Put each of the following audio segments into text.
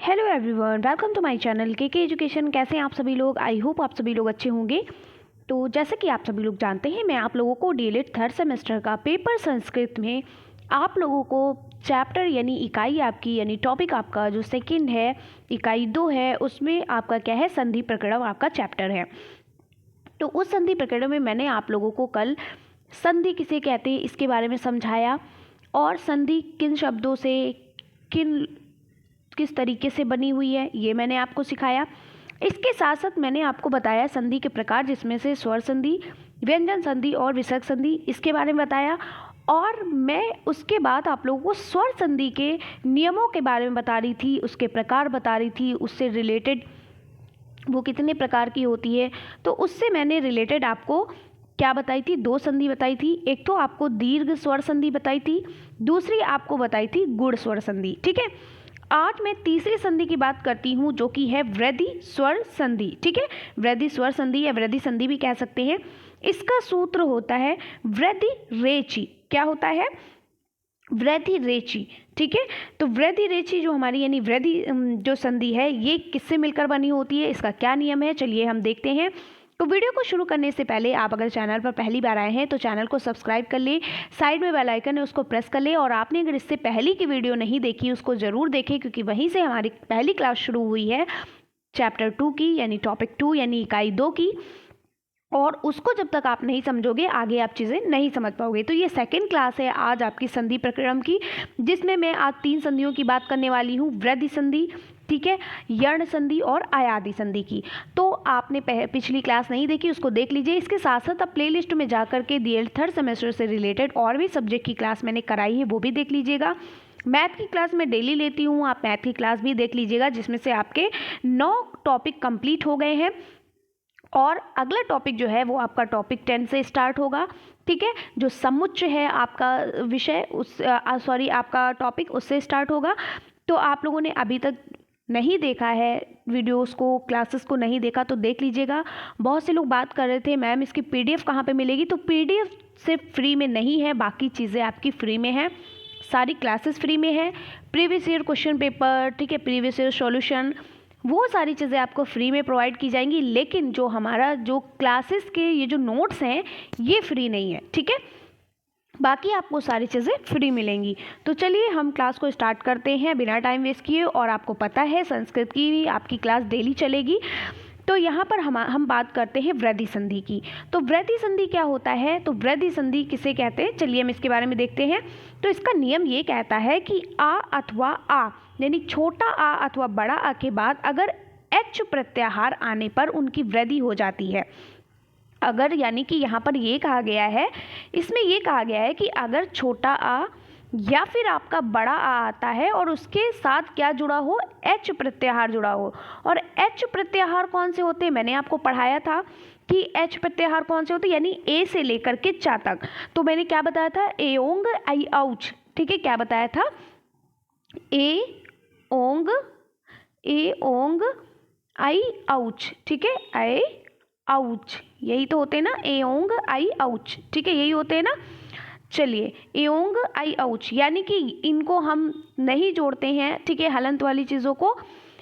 Hello everyone, welcome to my channel के education. कैसे हैं आप सभी लोग? आई होप आप सभी लोग अच्छे होंगे। तो जैसे कि आप सभी लोग जानते हैं, मैं आप लोगों को डीएलएड थर्ड सेमेस्टर का पेपर संस्कृत में आप लोगों को चैप्टर यानी इकाई आपकी यानी टॉपिक आपका जो सेकंड है, इकाई 2 है, उसमें आपका क्या है, संधि प्रकरण आपका चैप्टर है। तो उस संधि प्रकरण में मैंने आप लोगों को कल संधि किसे कहते हैं इसके बारे में समझाया और संधि किन शब्दों से किस तरीके से बनी हुई है ये मैंने आपको सिखाया। इसके साथ साथ मैंने आपको बताया संधि के प्रकार, जिसमें से स्वर संधि, व्यंजन संधि और विसर्ग संधि, इसके बारे में बताया। और मैं उसके बाद आप लोगों को स्वर संधि के नियमों के बारे में बता रही थी, उसके प्रकार बता रही थी, उससे रिलेटेड वो कितने प्रकार की होती है। तो उससे मैंने रिलेटेड आपको क्या बताई थी, 2 संधि बताई थी। एक तो आपको दीर्घ स्वर संधि बताई थी, दूसरी आपको बताई थी गुण स्वर संधि। ठीक है, आज मैं तीसरी संधि की बात करती हूँ जो कि है वृद्धि स्वर संधि। ठीक है, वृद्धि स्वर संधि या वृद्धि संधि भी कह सकते हैं। इसका सूत्र होता है वृद्धि रेचि। क्या होता है? वृद्धि रेचि। ठीक है, तो वृद्धि रेचि जो हमारी यानी वृद्धि जो संधि है ये किससे मिलकर बनी होती है, इसका क्या नियम है, चलिए हम देखते हैं। तो वीडियो को शुरू करने से पहले आप अगर चैनल पर पहली बार आए हैं तो चैनल को सब्सक्राइब कर ले, साइड में बेल आइकन है उसको प्रेस कर ले, और आपने अगर इससे पहले की वीडियो नहीं देखी उसको ज़रूर देखें, क्योंकि वहीं से हमारी पहली क्लास शुरू हुई है चैप्टर 2 की यानी टॉपिक 2 यानी इकाई 2 की। और उसको जब तक आप नहीं समझोगे आगे आप चीज़ें नहीं समझ पाओगे। तो ये सेकंड क्लास है आज आपकी संधि प्रकरण की, जिसमें मैं आज 3 संधियों की बात करने वाली हूँ। वृद्धि संधि, ठीक है, यर्ण संधि और आयादी संधि की। तो आपने पिछली क्लास नहीं देखी उसको देख लीजिए। इसके साथ साथ आप प्लेलिस्ट में जा करके डीएलएड थर्ड सेमेस्टर से रिलेटेड और भी सब्जेक्ट की क्लास मैंने कराई है, वो भी देख लीजिएगा। मैथ की क्लास मैं डेली लेती हूँ, आप मैथ की क्लास भी देख लीजिएगा, जिसमें से आपके 9 टॉपिक कंप्लीट हो गए हैं और अगला टॉपिक जो है वो आपका टॉपिक 10 से स्टार्ट होगा। ठीक है, जो समुच्चय है आपका विषय आपका टॉपिक उससे स्टार्ट होगा। तो आप लोगों ने अभी तक नहीं देखा है वीडियोस को, क्लासेस को नहीं देखा तो देख लीजिएगा। बहुत से लोग बात कर रहे थे मैम इसकी पीडीएफ कहाँ पे मिलेगी, तो पीडीएफ सिर्फ फ्री में नहीं है, बाकी चीज़ें आपकी फ्री में है, सारी क्लासेस फ्री में है। प्रीवियस ईयर क्वेश्चन पेपर, ठीक है, प्रीवियस ईयर सॉल्यूशन, वो सारी चीज़ें आपको फ्री में प्रोवाइड की जाएंगी। लेकिन जो हमारा जो क्लासेस के ये जो नोट्स हैं ये फ्री नहीं है। ठीक है, बाकी आपको सारी चीज़ें फ्री मिलेंगी। तो चलिए हम क्लास को स्टार्ट करते हैं बिना टाइम वेस्ट किए। और आपको पता है संस्कृत की भी आपकी क्लास डेली चलेगी। तो यहाँ पर हम बात करते हैं वृद्धि संधि की। तो वृद्धि संधि क्या होता है, तो वृद्धि संधि किसे कहते हैं, चलिए हम इसके बारे में देखते हैं। तो इसका नियम ये कहता है कि आ अथवा आ यानी छोटा आ अथवा बड़ा आ के बाद अगर एच प्रत्याहार आने पर उनकी वृद्धि हो जाती है। अगर यानी कि यहाँ पर ये कहा गया है, इसमें ये कहा गया है कि अगर छोटा आ या फिर आपका बड़ा आ आता है और उसके साथ क्या जुड़ा हो, एच प्रत्याहार जुड़ा हो। और एच प्रत्याहार कौन से होते हैं, मैंने आपको पढ़ाया था कि एच प्रत्याहार कौन से होते हैं, यानी ए से लेकर के चा तक। तो मैंने क्या बताया था, ए ओंग आई आउच। ठीक है, क्या बताया था, ए ओंग आई आउच। ठीक है, आई आउच, यही तो होते हैं ना, ए ओंग आई आउच। ठीक है, यही होते हैं ना। चलिए, एओंग आई आउच यानी कि इनको हम नहीं जोड़ते हैं, ठीक है, हलंत वाली चीज़ों को।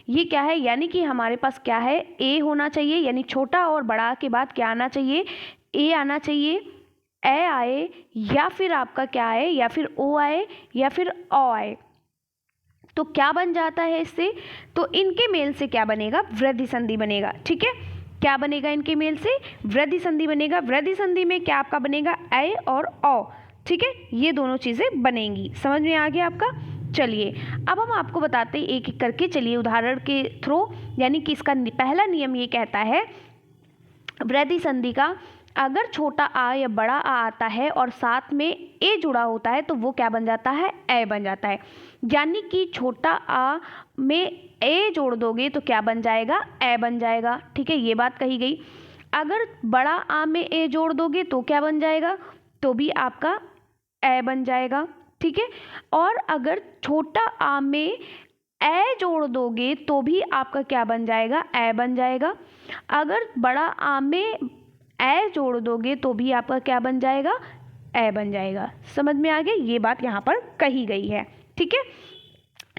ये क्या है, यानी कि हमारे पास क्या है, ए होना चाहिए, यानी छोटा और बड़ा के बाद क्या आना चाहिए, ए आना चाहिए, ए आए, या फिर आपका क्या आए, या फिर ओ आए, या फिर औ आए। तो क्या बन जाता है इससे, तो इनके मेल से क्या बनेगा, वृद्धि संधि बनेगा। ठीक है, क्या बनेगा, इनके मेल से वृद्धि संधि बनेगा। वृद्धि संधि में क्या आपका बनेगा, ए और औ। ठीक है, ये दोनों चीज़ें बनेंगी। समझ में आ गया आपका? चलिए अब हम आपको बताते हैं एक एक करके। चलिए उदाहरण के थ्रू, यानी कि इसका पहला नियम ये कहता है वृद्धि संधि का, अगर छोटा आ या बड़ा आ आता है और साथ में ए जुड़ा होता है तो वो क्या बन जाता है, ए बन जाता है। यानी कि छोटा आ में ए जोड़ दोगे तो क्या बन जाएगा, ए बन जाएगा। ठीक है, ये बात कही गई। अगर बड़ा आ में ए जोड़ दोगे तो क्या बन जाएगा, तो भी आपका ए बन जाएगा। ठीक है, और अगर छोटा आ में ए जोड़ दोगे तो भी आपका क्या बन जाएगा, ए बन जाएगा। अगर बड़ा आ में ए जोड़ दोगे तो भी आपका क्या बन जाएगा, ए बन जाएगा। समझ में आ गया, ये बात यहाँ पर कही गई है। ठीक है,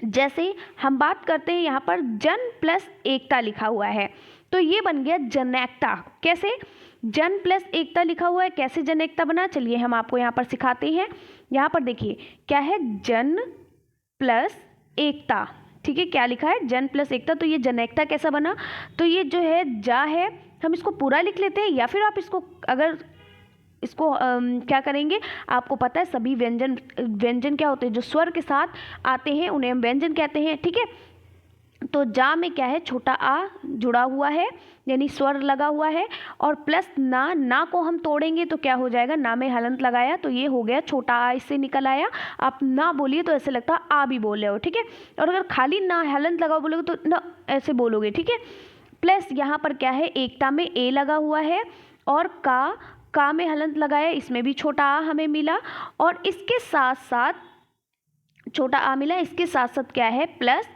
जैसे हम बात करते हैं यहाँ पर जन प्लस एकता लिखा हुआ है, तो ये बन गया जनैकता। कैसे? जन प्लस एकता लिखा हुआ है, कैसे जनैकता बना, चलिए हम आपको यहाँ पर सिखाते हैं। यहाँ पर देखिए क्या है, जन प्लस एकता, ठीक है, क्या लिखा है, जन प्लस एकता। तो ये जनैकता कैसा बना, तो ये जो है जा है, हम इसको पूरा लिख लेते हैं, या फिर आप इसको अगर इसको क्या करेंगे, आपको पता है सभी व्यंजन क्या होते हैं, जो स्वर के साथ आते हैं उन्हें हम व्यंजन कहते हैं, ठीक है। तो जा में क्या है, छोटा आ जुड़ा हुआ है यानी स्वर लगा हुआ है, और प्लस ना को हम तोड़ेंगे तो क्या हो जाएगा, ना में हलंत लगाया तो ये हो गया छोटा आ, इससे निकल आया। आप ना बोलिए तो ऐसे लगता है आ भी बोल रहे हो, ठीक है। और अगर खाली ना हलंत लगाओ बोलोगे तो ना ऐसे बोलोगे, ठीक है। प्लस यहाँ पर क्या है, एकता में ए लगा हुआ है, और का में हलंत लगाया, इसमें भी छोटा आ हमें मिला, और इसके साथ साथ छोटा आ मिला, इसके साथ साथ क्या है, प्लस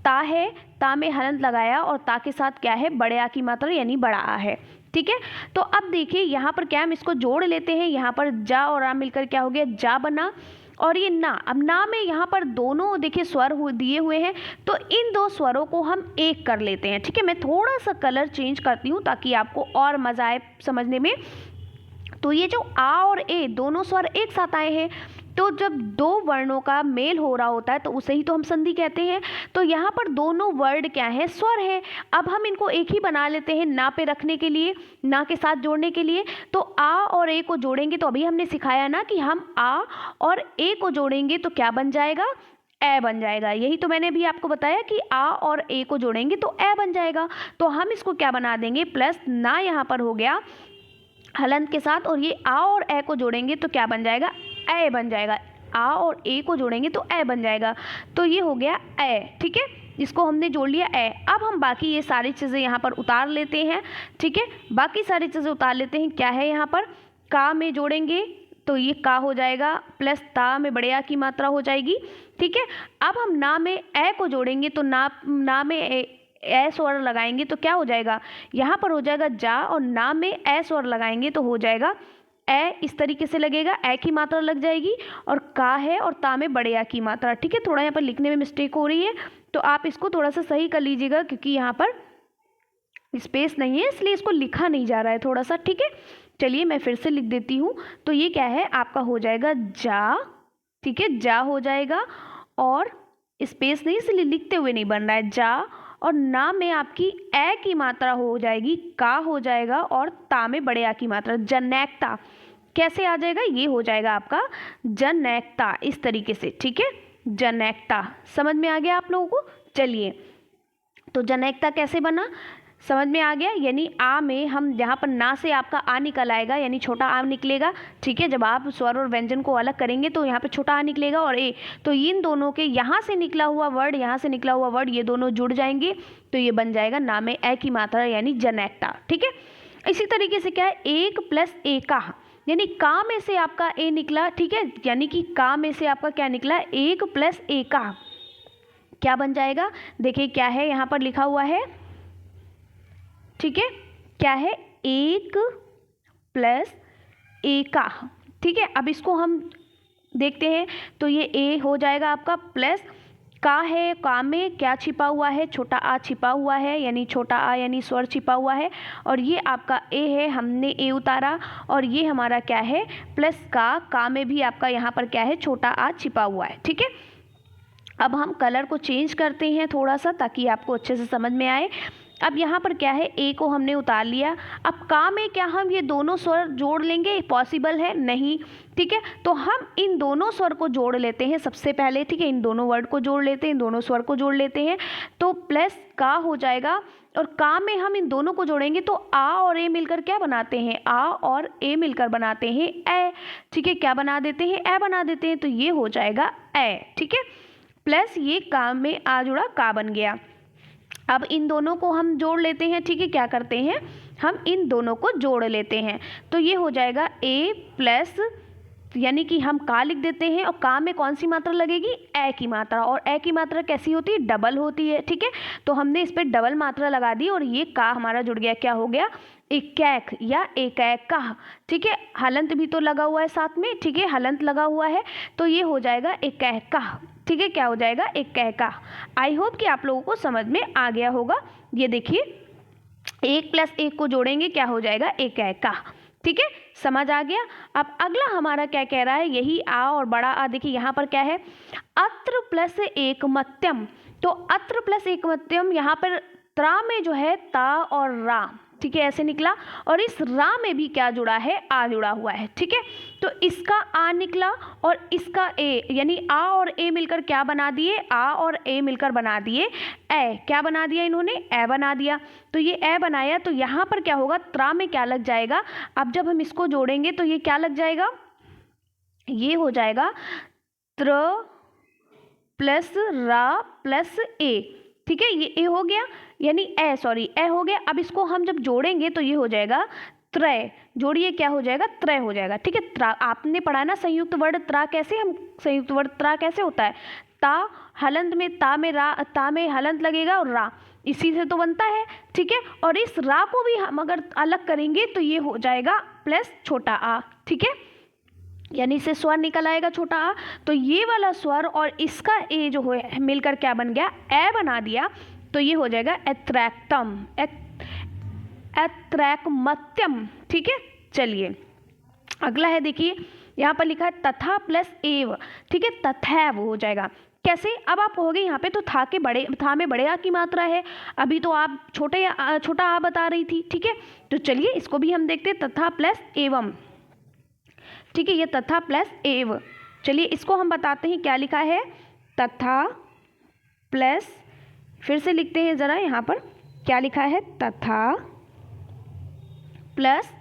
ता है, ता में हलंत लगाया, और ता के साथ क्या है, बड़े आ की मात्रा यानी बड़ा आ है, ठीक है। तो अब देखिए यहाँ पर क्या, हम इसको जोड़ लेते हैं, यहाँ पर जा और आ मिलकर क्या हो गया, जा बना। और ये ना, अब ना में यहाँ पर दोनों देखिए स्वर दिए हुए हैं, तो इन दो स्वरों को हम एक कर लेते हैं, ठीक है। मैं थोड़ा सा कलर चेंज करती हूँ ताकि आपको और मज़ा आए समझने में। तो ये जो आ और ए दोनों स्वर एक साथ आए हैं, तो जब दो वर्णों का मेल हो रहा होता है तो उसे ही तो हम संधि कहते हैं। तो यहाँ पर दोनों वर्ड क्या है, स्वर है। अब हम इनको एक ही बना लेते हैं ना पे रखने के लिए, ना के साथ जोड़ने के लिए। तो आ और ए को जोड़ेंगे, तो अभी हमने सिखाया ना कि हम आ और ए को जोड़ेंगे तो क्या बन जाएगा, ए बन जाएगा। यही तो मैंने भी आपको बताया कि आ और ए को जोड़ेंगे तो ए बन जाएगा। तो हम इसको क्या बना देंगे, प्लस ना यहाँ पर हो गया हलंत के साथ, और ये आ और ए को जोड़ेंगे तो क्या बन जाएगा, ए बन जाएगा। आ और ए को जोड़ेंगे तो ए बन जाएगा, तो ये हो गया ए, ठीक है। इसको हमने जोड़ लिया ए। अब हम बाकी ये सारी चीज़ें यहाँ पर उतार लेते हैं, ठीक है। बाकी सारी चीज़ें उतार लेते हैं। क्या है यहाँ पर, का में जोड़ेंगे तो ये का हो जाएगा, प्लस ता में बड़े आ की मात्रा हो जाएगी, ठीक है। अब हम ना में ए को जोड़ेंगे तो ना में ए स्वर लगाएंगे तो क्या हो जाएगा, यहाँ पर हो जाएगा जा, और ना में ए स्वर लगाएंगे तो हो जाएगा ए, इस तरीके से लगेगा, ए की मात्रा लग जाएगी, और का है और ता में बड़े आ की मात्रा, ठीक है। थोड़ा यहाँ पर लिखने में मिस्टेक हो रही है तो आप इसको थोड़ा सा सही कर लीजिएगा, क्योंकि यहाँ पर स्पेस नहीं है इसलिए इसको लिखा नहीं जा रहा है थोड़ा सा, ठीक है। चलिए मैं फिर से लिख देती हूँ। तो ये क्या है, आपका हो जाएगा जा, ठीक है, जा हो जाएगा, और स्पेस नहीं इसलिए लिखते हुए नहीं बन रहा है, जा, और ना में आपकी ए की मात्रा हो जाएगी, का हो जाएगा, और ता में बड़े आ की मात्रा, जनैकता। कैसे आ जाएगा, ये हो जाएगा आपका जनैकता, इस तरीके से, ठीक है। जनैकता समझ में आ गया आप लोगों को। चलिए, तो जनैकता कैसे बना, समझ में आ गया। यानी आ में हम यहाँ पर ना से आपका आ निकल आएगा, यानी छोटा आ निकलेगा, ठीक है। जब आप स्वर और व्यंजन को अलग करेंगे तो यहाँ पे छोटा आ निकलेगा, और ए, तो इन दोनों के यहाँ से निकला हुआ वर्ड, यहाँ से निकला हुआ वर्ड, ये दोनों जुड़ जाएंगे तो ये बन जाएगा ना में ए की मात्रा यानी जनैकता, ठीक है। इसी तरीके से क्या है, एक प्लस ए का, यानी का में से आपका ए निकला, ठीक है, यानी कि का में से आपका क्या निकला, एक प्लस ए का, क्या बन जाएगा, देखिए क्या है यहाँ पर लिखा हुआ है, ठीक है, क्या है, एक प्लस ए का, ठीक है। अब इसको हम देखते हैं तो ये ए हो जाएगा आपका, प्लस का है, का में क्या छिपा हुआ है, छोटा आ छिपा हुआ है, यानी छोटा आ यानी स्वर छिपा हुआ है, और ये आपका ए है, हमने ए उतारा, और ये हमारा क्या है, प्लस का में भी आपका यहाँ पर क्या है, छोटा आ छिपा हुआ है, ठीक है। अब हम कलर को चेंज करते हैं थोड़ा सा ताकि आपको अच्छे से समझ में आए। अब यहाँ पर क्या है, ए को हमने उतार लिया। अब का में क्या हम ये दोनों स्वर जोड़ लेंगे, पॉसिबल है नहीं, ठीक है। तो हम इन दोनों स्वर को जोड़ लेते हैं सबसे पहले, ठीक है, इन दोनों वर्ड को जोड़ लेते हैं, इन दोनों स्वर को जोड़ लेते हैं, तो प्लस का हो जाएगा, और का में हम इन दोनों को जोड़ेंगे तो आ और ए मिलकर क्या बनाते हैं, आ और ए मिलकर बनाते हैं ए, ठीक है, क्या बना देते हैं, ए बना देते हैं, तो ये हो जाएगा ए, ठीक है। प्लस ये का में आ जुड़ा, का बन गया। अब इन दोनों को हम जोड़ लेते हैं, ठीक है, क्या करते हैं, हम इन दोनों को जोड़ लेते हैं, तो ये हो जाएगा ए प्लस, यानी कि हम का लिख देते हैं, और का में कौन सी मात्रा लगेगी, ए की मात्रा, और ए की मात्रा कैसी होती है, डबल होती है, ठीक है। तो हमने इस पर डबल मात्रा लगा दी, और ये का हमारा जुड़ गया, क्या हो गया, एकैक या एकैक का, ठीक है। हलंत भी तो लगा हुआ है साथ में, ठीक है, हलंत लगा हुआ है, तो ये हो जाएगा एकैक का, ठीक है, क्या हो जाएगा, एक कै का। आई होप कि आप लोगों को समझ में आ गया होगा। ये देखिए, 1 प्लस 1 को जोड़ेंगे क्या हो जाएगा, एक कै का। ठीक है, समझ आ गया। अब अगला हमारा क्या कह रहा है, यही आ और बड़ा आ। देखिए यहाँ पर क्या है, अत्र प्लस एक मत्यम। तो अत्र प्लस एक मत्यम, यहाँ पर त्रा में जो है ता और रा, ठीक है, ऐसे निकला। और इस रा में भी क्या जुड़ा है, आ जुड़ा हुआ है। ठीक है, तो इसका आ निकला और इसका ए, यानी आ और ए मिलकर क्या बना दिए, आ और ए मिलकर बना दिए ए। क्या बना दिया इन्होंने, ए बना दिया। तो ये ए बनाया, तो यहाँ पर क्या होगा, त्रा में क्या लग जाएगा। अब जब हम इसको जोड़ेंगे तो ये क्या लग जाएगा, ये हो जाएगा त्र प्लस रा प्लस ए। ठीक है, ये ए हो गया, यानी ए हो गया। अब इसको हम जब जोड़ेंगे तो ये हो जाएगा त्रय। जोड़िए, क्या हो जाएगा, त्रय हो जाएगा। ठीक है, त्रा आपने पढ़ा ना संयुक्त वर्ण त्रा कैसे, हम संयुक्त वर्ण त्रा कैसे होता है, ता हलंत में, ता में हलंत लगेगा और रा, इसी से तो बनता है। ठीक है, और इस रा को भी हम अगर अलग करेंगे तो ये हो जाएगा प्लस छोटा आ। ठीक है, यानी से स्वर निकल आएगा छोटा आ। तो ये वाला स्वर और इसका ए जो है मिलकर क्या बन गया, ए बना दिया। तो ये हो जाएगा एत्रैक्तम, एत्रैकमत्यम। ठीक है, चलिए अगला है, देखिए यहाँ पर लिखा है तथा प्लस एव। ठीक है, तथैव हो जाएगा। कैसे, अब आप कहोगे यहाँ पे तो था में बड़े आ की मात्रा है, अभी तो आप छोटा आ बता रही थी। ठीक है, तो चलिए इसको भी हम देखते हैं, तथा प्लस एवं। ठीक है, ये तथा प्लस एव। चलिए इसको हम बताते हैं, क्या लिखा है, तथा प्लस, फिर से लिखते हैं ज़रा, यहाँ पर क्या लिखा है, तथा प्लस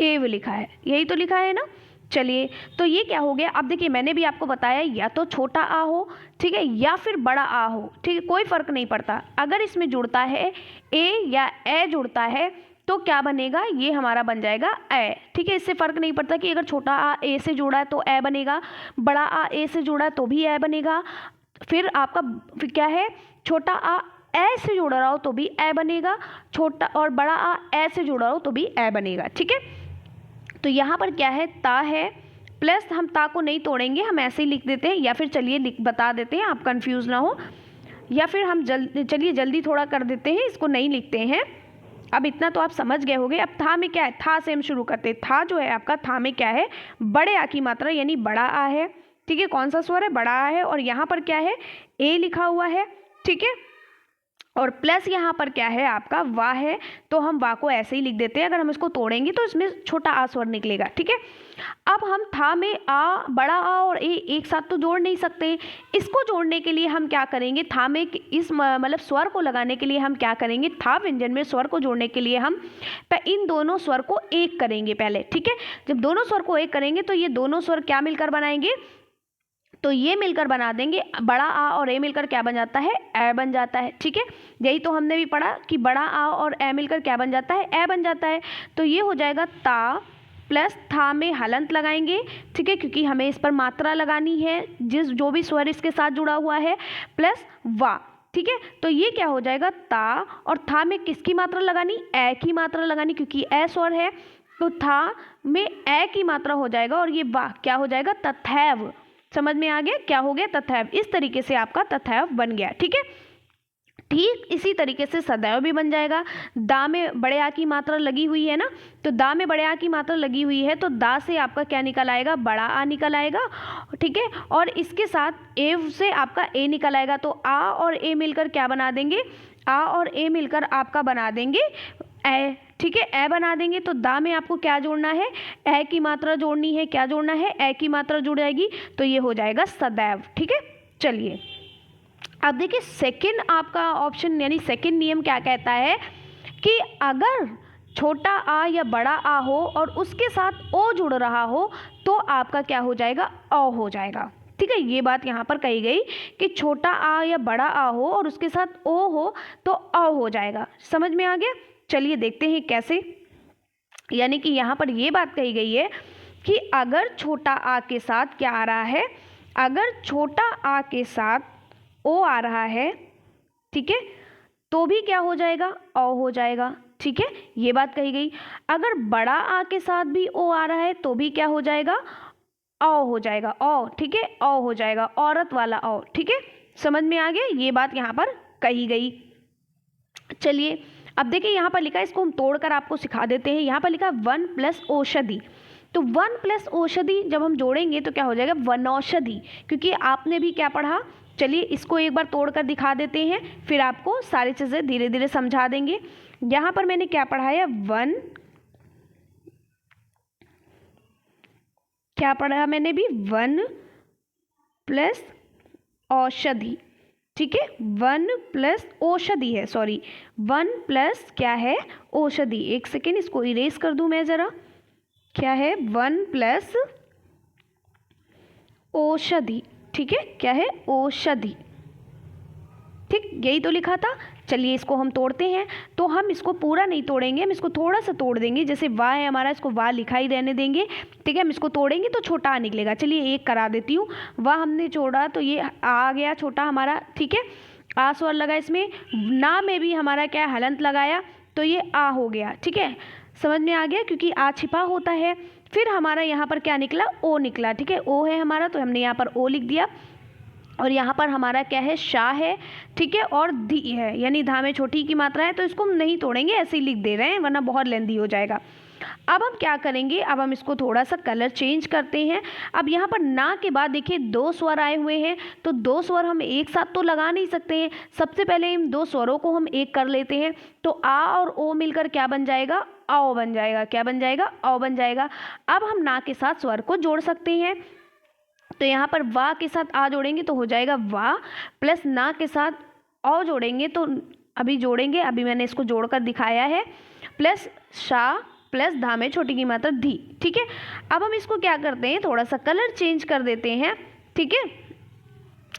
एव लिखा है, यही तो लिखा है ना। चलिए, तो ये क्या हो गया, अब देखिए मैंने भी आपको बताया या तो छोटा आ हो, ठीक है, या फिर बड़ा आ हो। ठीक है, कोई फ़र्क नहीं पड़ता। अगर इसमें जुड़ता है ए या ए जुड़ता है तो क्या बनेगा, ये हमारा बन जाएगा ए। ठीक है, इससे फ़र्क नहीं पड़ता कि अगर छोटा आ ए से जुड़ा है तो ए बनेगा, बड़ा आ ए से जुड़ा है तो भी ए बनेगा। फिर आपका क्या है, छोटा आ ए से जुड़ा रहा हो तो भी ए बनेगा, छोटा और बड़ा आ ए से जुड़ा हो तो भी ए बनेगा। ठीक है, तो यहाँ पर क्या है, ता है प्लस, हम ता को नहीं तोड़ेंगे, हम ऐसे ही लिख देते हैं, या फिर चलिए बता देते हैं, आप कंफ्यूज ना हो, या फिर हम चलिए जल्दी थोड़ा कर देते हैं, इसको नहीं लिखते हैं। अब इतना तो आप समझ गए होंगे। अब था में क्या है, था से हम शुरू करते हैं। था जो है आपका, था में क्या है, बड़े आ की मात्रा यानी बड़ा आ है। ठीक है, कौन सा स्वर है, बड़ा आ है, और यहाँ पर क्या है, ए लिखा हुआ है। ठीक है, और प्लस यहाँ पर क्या है आपका, वाह है, तो हम वाह को ऐसे ही लिख देते हैं। अगर हम इसको तोड़ेंगे तो इसमें छोटा आ स्वर निकलेगा। ठीक है, अब हम था में आ, बड़ा आ और ए एक साथ तो जोड़ नहीं सकते। इसको जोड़ने के लिए हम क्या करेंगे, था में इस मतलब स्वर को लगाने के लिए हम क्या करेंगे, था व्यंजन में स्वर को जोड़ने के लिए हम इन दोनों स्वर को एक करेंगे पहले। ठीक है, जब दोनों स्वर को एक करेंगे तो ये दोनों स्वर क्या मिलकर बनाएंगे, तो ये मिलकर बना देंगे, बड़ा आ और ए मिलकर क्या बन जाता है, ए बन जाता है। ठीक है, यही तो हमने भी पढ़ा कि बड़ा आ और ए मिलकर क्या बन जाता है, ए बन जाता है। तो ये हो जाएगा ता प्लस था में हलंत लगाएंगे। ठीक है, क्योंकि हमें इस पर मात्रा लगानी है, जो भी स्वर इसके साथ जुड़ा हुआ है, प्लस वा। ठीक है, तो ये क्या हो जाएगा, ता और था में किसकी मात्रा लगानी, ए की मात्रा लगानी, क्योंकि ए स्वर है, तो था में ए की मात्रा हो जाएगा, और ये वा क्या हो जाएगा, तथैव। समझ में आ गया, क्या हो गया, तथैव। इस तरीके से आपका तथैव बन गया। ठीक है, ठीक इसी तरीके से सदैव भी बन जाएगा। दा में बड़े आ की मात्रा लगी हुई है ना, तो दा में बड़े आ की मात्रा लगी हुई है, तो दा से आपका क्या निकल आएगा, बड़ा आ निकल आएगा। ठीक है, और इसके साथ एव से आपका ए निकल आएगा, तो आ और ए मिलकर क्या बना देंगे, आ और ए मिलकर आपका बना देंगे ए। ठीक है, ए बना देंगे, तो दा में आपको क्या जोड़ना है, ए की मात्रा जोड़नी है। क्या जोड़ना है, ए की मात्रा जुड़ जाएगी, तो ये हो जाएगा सदैव। ठीक है, चलिए अब देखिए सेकंड आपका ऑप्शन यानी सेकंड नियम क्या कहता है कि अगर छोटा आ या बड़ा आ हो और उसके साथ ओ जुड़ रहा हो तो आपका क्या हो जाएगा, अ हो जाएगा। ठीक है, ये बात यहाँ पर कही गई कि छोटा आ या बड़ा आ हो और उसके साथ ओ हो तो अ हो जाएगा। समझ में आ गया, चलिए देखते हैं कैसे। यानी कि यहाँ पर ये बात कही गई है कि अगर छोटा आ के साथ क्या आ रहा है, अगर छोटा आ के साथ ओ आ रहा है, ठीक है, तो भी क्या हो जाएगा, अ हो जाएगा। ठीक है, ये बात कही गई। अगर बड़ा आ के साथ भी ओ आ रहा है तो भी क्या हो जाएगा, औ हो जाएगा, औ, ठीक है, औ हो जाएगा, औरत वाला औ, ठीक है, समझ में आ गया, ये बात यहाँ पर कही गई। चलिए अब देखिए यहाँ पर लिखा है, इसको हम तोड़कर आपको सिखा देते हैं। यहाँ पर लिखा 1 प्लस औषधि, तो 1 प्लस औषधि जब हम जोड़ेंगे तो क्या हो जाएगा, वनौषधि, क्योंकि आपने भी क्या पढ़ा। चलिए इसको एक बार तोड़कर दिखा देते हैं, फिर आपको सारी चीज़ें धीरे धीरे समझा देंगे। यहाँ पर मैंने क्या पढ़ाया, 1, क्या पढ़ा मैंने भी, 1 प्लस औषधि, ठीक है, 1 प्लस औषधि है, सॉरी 1 प्लस क्या है, औषधि। एक सेकेंड इसको इरेज कर दूं मैं ज़रा, क्या है, 1 प्लस औषधि, ठीक है, क्या है, औषधि, ठीक, यही तो लिखा था। चलिए इसको हम तोड़ते हैं, तो हम इसको पूरा नहीं तोड़ेंगे, हम इसको थोड़ा सा तोड़ देंगे। जैसे वाह है हमारा, इसको वाह लिखा ही रहने देंगे, ठीक है, हम इसको तोड़ेंगे तो छोटा आ निकलेगा। चलिए एक करा देती हूँ, वाह हमने जोड़ा तो ये आ गया छोटा हमारा, ठीक है, आ स्वर लगा इसमें, ना में भी हमारा क्या हलंत लगाया तो ये आ हो गया, ठीक है, समझ में आ गया, क्योंकि आ छिपा होता है। फिर हमारा यहाँ पर क्या निकला, ओ निकला, ठीक है, ओ है हमारा, तो हमने यहाँ पर ओ लिख दिया। और यहाँ पर हमारा क्या है, शाह है, ठीक है, और धी है, यानी धा में छोटी की मात्रा है, तो इसको हम नहीं तोड़ेंगे, ऐसे ही लिख दे रहे हैं, वरना बहुत लेंदी हो जाएगा। अब हम क्या करेंगे, अब हम इसको थोड़ा सा कलर चेंज करते हैं। अब यहाँ पर ना के बाद देखिए 2 स्वर आए हुए हैं, तो 2 स्वर हम एक साथ तो लगा नहीं सकते हैं। सबसे पहले इन 2 स्वरों को हम एक कर लेते हैं, तो आ और ओ मिलकर क्या बन जाएगा, आओ बन जाएगा, क्या बन जाएगा, आओ बन जाएगा। अब हम ना के साथ स्वर को जोड़ सकते हैं, तो यहाँ पर वाह के साथ आ जोड़ेंगे तो हो जाएगा वाह, प्लस ना के साथ औ जोड़ेंगे तो अभी जोड़ेंगे, अभी मैंने इसको जोड़कर दिखाया है, प्लस शाह प्लस धा में छोटी की मात्रा धी, ठीक है। अब हम इसको क्या करते हैं, थोड़ा सा कलर चेंज कर देते हैं, ठीक है।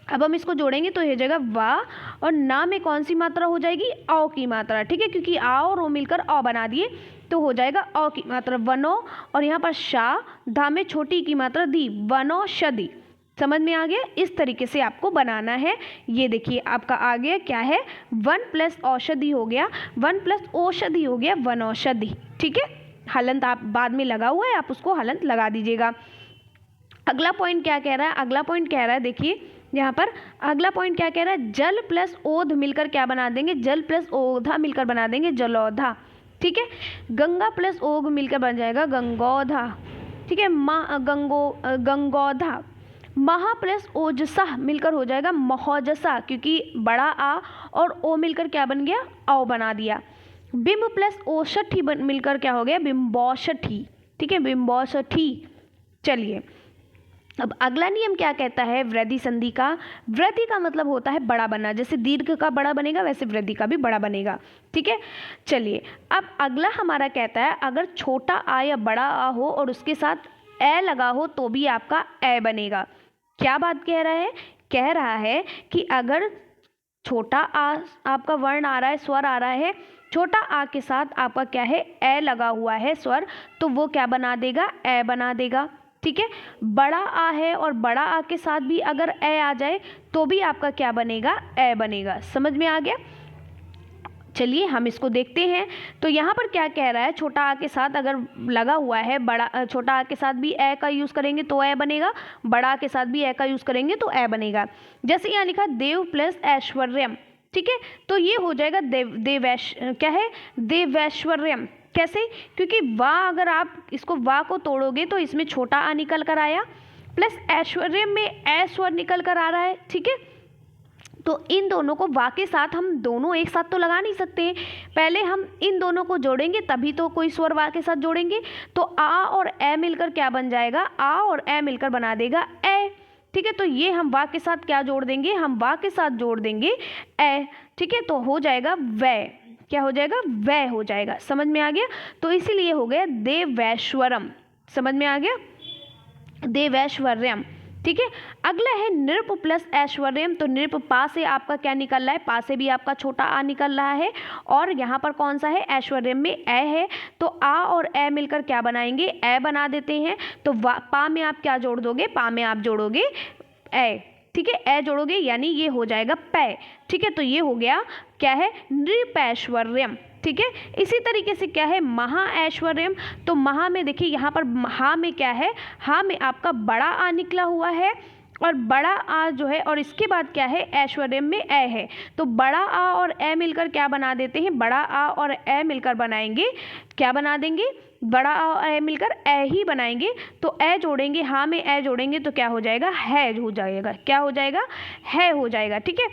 अब हम इसको जोड़ेंगे तो ये जगह वाह, और ना में कौन सी मात्रा हो जाएगी, औ की मात्रा, ठीक है, क्योंकि आ और ओ मिलकर औ बना दिए तो हो जाएगा औ की मात्रा वनो, और यहाँ पर शाह, धा में छोटी की मात्रा धी, वनौषधि। समझ में आ गया, इस तरीके से आपको बनाना है। ये देखिए आपका आ गया क्या है, 1 प्लस औषधि हो गया, 1 प्लस औषधि हो गया वनौषधि, ठीक है। हलंत आप बाद में लगा हुआ है, आप उसको हलंत लगा दीजिएगा। अगला पॉइंट क्या कह रहा है, अगला पॉइंट कह रहा है, देखिए यहाँ पर अगला पॉइंट क्या कह रहा है, जल प्लस ओध मिलकर क्या बना देंगे, जल प्लस ओधा मिलकर बना देंगे जलौधा, ठीक है। गंगा प्लस ओघ मिलकर बन जाएगा गंगौधा, ठीक है, गंगौधा। महा प्लस ओजसा मिलकर हो जाएगा महोजसा, क्योंकि बड़ा आ और ओ मिलकर क्या बन गया, औ बना दिया। बिंब प्लस ओषठी मिलकर क्या हो गया, बिंबौषठी, ठीक है, बिंबौषठी। चलिए अब अगला नियम क्या कहता है, वृद्धि संधि का। वृद्धि का मतलब होता है बड़ा बनना, जैसे दीर्घ का बड़ा बनेगा वैसे वृद्धि का भी बड़ा बनेगा, ठीक है। चलिए अब अगला हमारा कहता है, अगर छोटा आ या बड़ा आ हो और उसके साथ ए लगा हो तो भी आपका ए बनेगा। क्या बात कह रहा है, कह रहा है कि अगर छोटा आ आपका वर्ण आ रहा है, स्वर आ रहा है, छोटा आ के साथ आपका क्या है, ए लगा हुआ है स्वर, तो वो क्या बना देगा, ए बना देगा, ठीक है। बड़ा आ है और बड़ा आ के साथ भी अगर ए आ जाए तो भी आपका क्या बनेगा, ए बनेगा। समझ में आ गया। चलिए हम इसको देखते हैं, तो यहाँ पर क्या कह रहा है, छोटा आ के साथ अगर लगा हुआ है, बड़ा छोटा आ के साथ भी ए का यूज़ करेंगे तो ए बनेगा, बड़ा आ के साथ भी ए का यूज़ करेंगे तो ए बनेगा। जैसे यहाँ लिखा देव प्लस ऐश्वर्यम, ठीक है, तो ये हो जाएगा क्या है, देवैश्वर्यम। कैसे, क्योंकि वाह अगर आप इसको वाह को तोड़ोगे तो इसमें छोटा आ निकल कर आया, प्लस ऐश्वर्य में ए स्वर निकल कर आ रहा है, ठीक है। तो इन दोनों को वाह के साथ हम दोनों एक साथ तो लगा नहीं सकते, पहले हम इन दोनों को जोड़ेंगे तभी तो कोई स्वर वाह के साथ जोड़ेंगे। तो आ और ए मिलकर क्या बन जाएगा, आ और ए मिलकर बना देगा ए, ठीक है। तो ये हम वाह के साथ क्या जोड़ देंगे, हम वाह के साथ जोड़ देंगे ए, ठीक है, तो हो जाएगा वै, क्या हो जाएगा, वै हो जाएगा। समझ में आ गया, तो इसीलिए हो गया देवैश्वरम। समझ में आ गया, देवैश्वर्यम, ठीक है। अगला है नृप प्लस ऐश्वर्यम, तो नृप पा से आपका क्या निकल रहा है, पा से भी आपका छोटा आ निकल रहा है, और यहाँ पर कौन सा है, ऐश्वर्यम में ए है, तो आ और ए मिलकर क्या बनाएंगे, ए बना देते हैं। तो पा में आप क्या जोड़ दोगे, पा में आप जोड़ोगे ए, ठीक है, ए जोड़ोगे यानी ये हो जाएगा पै, ठीक है। तो ये हो गया क्या है, नृपैश्वर्यम, ठीक है। इसी तरीके से क्या है, महा ऐश्वर्यम। तो महा में देखिए यहाँ पर हा में क्या है, हा में आपका बड़ा आ निकला हुआ है और बड़ा आ जो है, और इसके बाद क्या है, ऐश्वर्यम में ए है। तो बड़ा आ और ए मिलकर क्या बना देते हैं, बड़ा आ और ए मिलकर बनाएंगे, क्या बना देंगे, बड़ा आ और ए मिलकर ए ही बनाएंगे। तो ए जोड़ेंगे, हाँ में ए जोड़ेंगे तो क्या हो जाएगा, है हो जाएगा, क्या हो जाएगा, है हो जाएगा, ठीक है।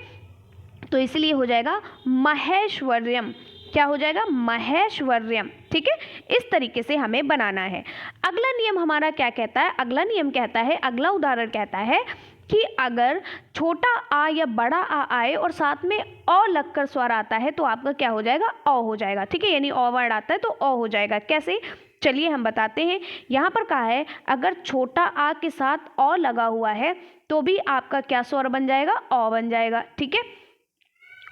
तो इसलिए हो जाएगा महेश्वर्यम, क्या हो जाएगा, महेश्वर्यम, ठीक है। इस तरीके से हमें बनाना है। अगला नियम हमारा क्या कहता है, अगला नियम कहता है, अगला उदाहरण कहता है कि अगर छोटा आ या बड़ा आ आए और साथ में अ लगकर स्वर आता है तो आपका क्या हो जाएगा, अ हो जाएगा, ठीक है। यानी अ वर्ड आता है तो अ हो जाएगा। कैसे, चलिए हम बताते हैं। यहाँ पर कहा है अगर छोटा आ के साथ अ लगा हुआ है तो भी आपका क्या स्वर बन जाएगा, अ बन जाएगा, ठीक है।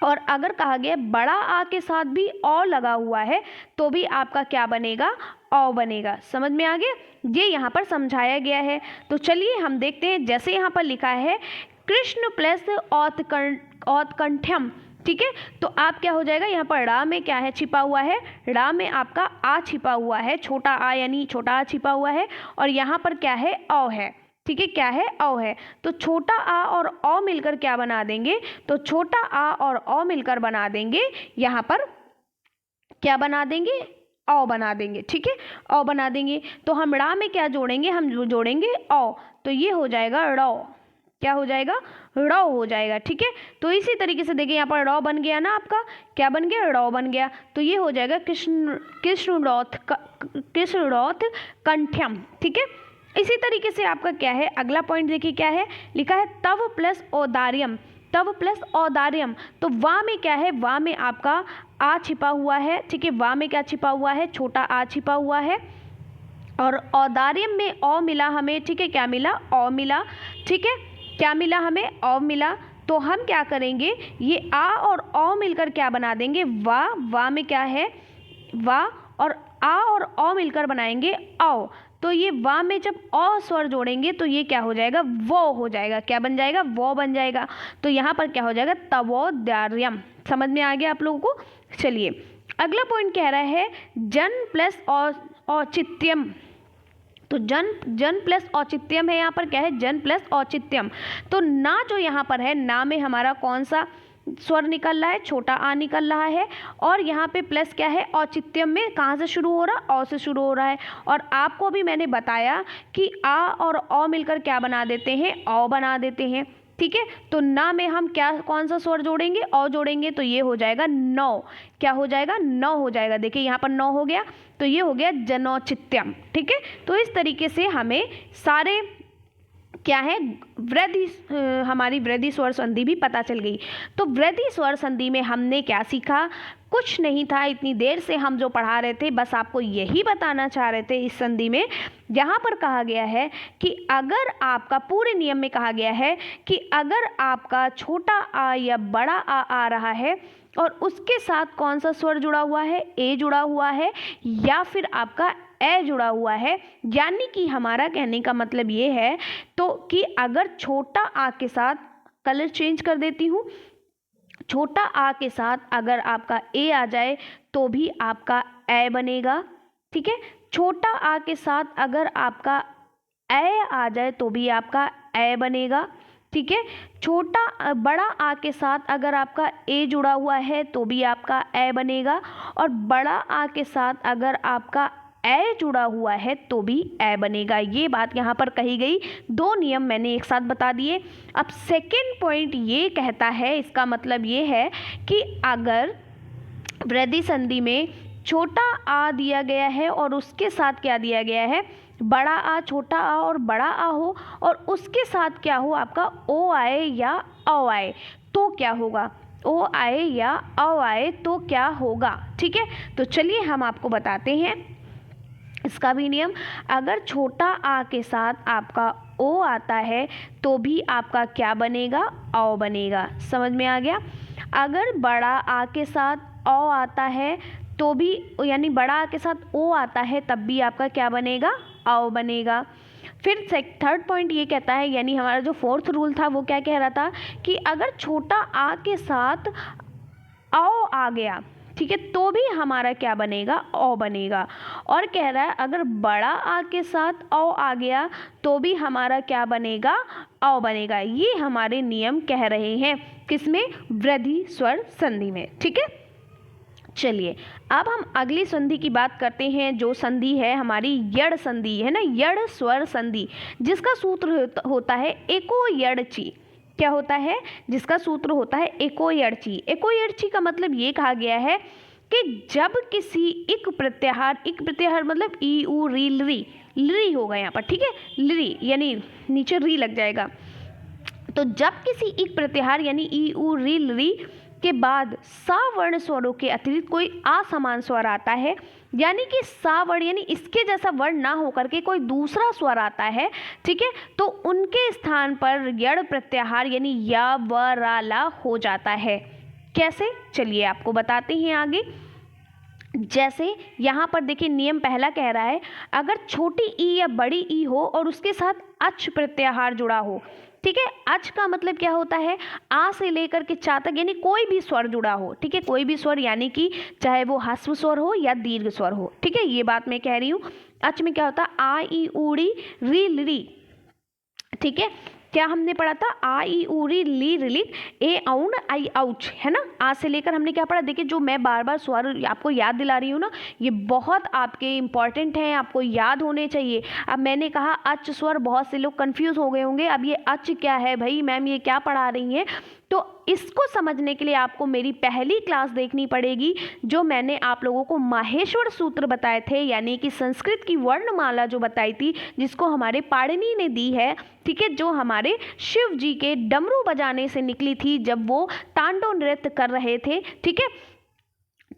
और अगर कहा गया बड़ा आ के साथ भी अ लगा हुआ है तो भी आपका क्या बनेगा, अ बनेगा। समझ में आ गया, ये यहाँ पर समझाया गया है। तो चलिए हम देखते हैं। जैसे यहाँ पर लिखा है कृष्ण प्लस औत्कंठ्यम, ठीक है। तो आप क्या हो जाएगा, यहाँ पर ड़ा में क्या है, छिपा हुआ है, ड़ा में आपका आ छिपा हुआ है, छोटा आ यानी छोटा आ छिपा हुआ है, और यहाँ पर क्या है, अ है, ठीक है, क्या है, अ है। तो छोटा आ और अ मिलकर क्या बना देंगे, तो छोटा आ और अ मिलकर बना देंगे, यहाँ पर क्या बना देंगे, अ बना देंगे, ठीक है, अ बना देंगे। तो हम ड़ा में क्या जोड़ेंगे, हम जोड़ेंगे अ, तो ये हो जाएगा ड़, क्या हो जाएगा, ड़ हो जाएगा, ठीक है। तो इसी तरीके से देखिए यहाँ पर ड़ बन गया ना, आपका क्या बन गया, ड़ बन गया। तो ये हो जाएगा कृष्णरौथ कंठ्यम, ठीक है। इसी तरीके से आपका क्या है, अगला पॉइंट देखिए क्या है, लिखा है तव प्लस औदार्यम, तव प्लस औदार्यम। तो वा में क्या है, वा में आपका आ छिपा हुआ है, ठीक है, वा में क्या छिपा हुआ है, छोटा आ छिपा हुआ है, और औदार्यम में अ मिला हमें, ठीक है, क्या मिला, अ मिला, ठीक है, क्या मिला हमें, अ मिला। तो हम क्या करेंगे, ये आ और अ मिलकर क्या बना देंगे, वा में क्या है, वा, और आ और अ मिलकर बनाएंगे औ। तो ये वा में जब अ स्वर जोड़ेंगे तो ये क्या हो जाएगा, वो हो जाएगा, क्या बन जाएगा, वो बन जाएगा। तो यहाँ पर क्या हो जाएगा, तवोदार्यम। समझ में आ गया आप लोगों को। चलिए अगला पॉइंट कह रहा है जन प्लस औचित्यम। तो जन प्लस औचित्यम है, यहाँ पर क्या है, जन प्लस औचित्यम। तो ना जो यहाँ पर है, ना में हमारा कौन सा स्वर निकल रहा है, छोटा आ निकल रहा है, और यहाँ पे प्लस क्या है, औचित्यम में कहाँ से शुरू हो रहा है, अ से शुरू हो रहा है। और आपको भी मैंने बताया कि आ और अ मिलकर क्या बना देते हैं, अ बना देते हैं, ठीक है। तो ना में हम क्या, कौन सा स्वर जोड़ेंगे, अ जोड़ेंगे, तो ये हो जाएगा नौ, क्या हो जाएगा, नौ हो जाएगा। देखिए यहाँ पर नौ हो गया, तो ये हो गया जनौचित्यम, ठीक है। तो इस तरीके से हमें सारे क्या है, वृद्धि, हमारी वृद्धि स्वर संधि भी पता चल गई। तो वृद्धि स्वर संधि में हमने क्या सीखा, कुछ नहीं था, इतनी देर से हम जो पढ़ा रहे थे बस आपको यही बताना चाह रहे थे। इस संधि में यहाँ पर कहा गया है कि अगर आपका, पूरे नियम में कहा गया है कि अगर आपका छोटा आ या बड़ा आ रहा है और उसके साथ कौन सा स्वर जुड़ा हुआ है, ए जुड़ा हुआ है या फिर आपका ए जुड़ा हुआ है, यानी कि हमारा कहने का मतलब ये है तो कि अगर छोटा आ के साथ, कलर चेंज कर देती हूँ, छोटा आ के साथ अगर आपका ए आ जाए तो भी आपका ए बनेगा, ठीक है। छोटा आ के साथ अगर आपका ए आ जाए तो भी आपका ए बनेगा, ठीक है। छोटा बड़ा आ के साथ अगर आपका ए जुड़ा हुआ है तो भी आपका ए बनेगा, और बड़ा आ के साथ अगर आपका ए जुड़ा हुआ है तो भी ए बनेगा। ये बात यहाँ पर कही गई। दो नियम मैंने एक साथ बता दिए। अब सेकेंड पॉइंट ये कहता है, इसका मतलब ये है कि अगर वृद्धि संधि में छोटा आ दिया गया है और उसके साथ क्या दिया गया है, बड़ा आ, छोटा आ और बड़ा आ हो, और उसके साथ क्या हो, आपका ओ आए या अ आए, तो क्या होगा, ओ आए या अ आए तो क्या होगा, ठीक है। तो चलिए हम आपको बताते हैं इसका भी नियम। अगर छोटा आ के साथ आपका ओ आता है तो भी आपका क्या बनेगा, औ बनेगा। समझ में आ गया। अगर बड़ा आ के साथ औ आता है तो भी, यानी बड़ा आ के साथ ओ आता है तब भी आपका क्या बनेगा, औ बनेगा। फिर थर्ड पॉइंट ये कहता है, यानी हमारा जो फोर्थ रूल था वो क्या कह रहा था कि अगर छोटा आ के साथ आओ आ गया, ठीक है, तो भी हमारा क्या बनेगा, औ बनेगा। और कह रहा है अगर बड़ा आ के साथ औ आ गया तो भी हमारा क्या बनेगा, औ बनेगा। ये हमारे नियम कह रहे हैं किसमें, वृद्धि स्वर संधि में। ठीक है, चलिए अब हम अगली संधि की बात करते हैं, जो संधि है हमारी यड़ संधि है ना, यड़ स्वर संधि, जिसका सूत्र होता है एको यड़ची। क्या होता है, जिसका सूत्र होता है एको यड़ची। एको यड़ची का मतलब ये कहा गया है कि जब किसी इक प्रत्याहार मतलब ई उ री ली होगा यहाँ पर, ठीक है, ली यानी नीचे री लग जाएगा। तो जब किसी इक प्रत्याहार यानी ई उ री के बाद सवर्ण स्वरों के अतिरिक्त कोई असमान स्वर आता है, यानी कि सवर्ण यानी इसके जैसा वर्ण ना होकर के कोई दूसरा स्वर आता है, ठीक है, तो उनके स्थान पर यड़ प्रत्याहार यानी या व रा ला हो जाता है। कैसे, चलिए आपको बताते हैं आगे। जैसे यहाँ पर देखिए नियम पहला कह रहा है अगर छोटी ई या बड़ी ई हो और उसके साथ अच प्रत्याहार जुड़ा हो, ठीक है, अच का मतलब क्या होता है, आ से लेकर के चा तक यानी कोई भी स्वर जुड़ा हो, ठीक है, कोई भी स्वर यानी कि चाहे वो ह्रस्व स्वर हो या दीर्घ स्वर हो, ठीक है, ये बात मैं कह रही हूँ। अच में क्या होता है, आ ई ऊड़ी री ली, ठीक है, क्या हमने पढ़ा था, आ ई ऊरी ली रिलिक ए औन आई आउच, है ना, आ से लेकर हमने क्या पढ़ा। देखिए जो मैं बार बार स्वर आपको याद दिला रही हूँ ना, ये बहुत आपके इंपॉर्टेंट हैं, आपको याद होने चाहिए। अब मैंने कहा अच स्वर, बहुत से लोग कंफ्यूज हो गए होंगे, अब ये अच क्या है भाई मैम, ये क्या पढ़ा रही हैं, तो इसको समझने के लिए आपको मेरी पहली क्लास देखनी पड़ेगी, जो मैंने आप लोगों को माहेश्वर सूत्र बताए थे, यानी कि संस्कृत की वर्णमाला जो बताई थी, जिसको हमारे पाणिनि ने दी है, ठीक है, जो हमारे शिव जी के डमरू बजाने से निकली थी जब वो तांडव नृत्य कर रहे थे, ठीक है,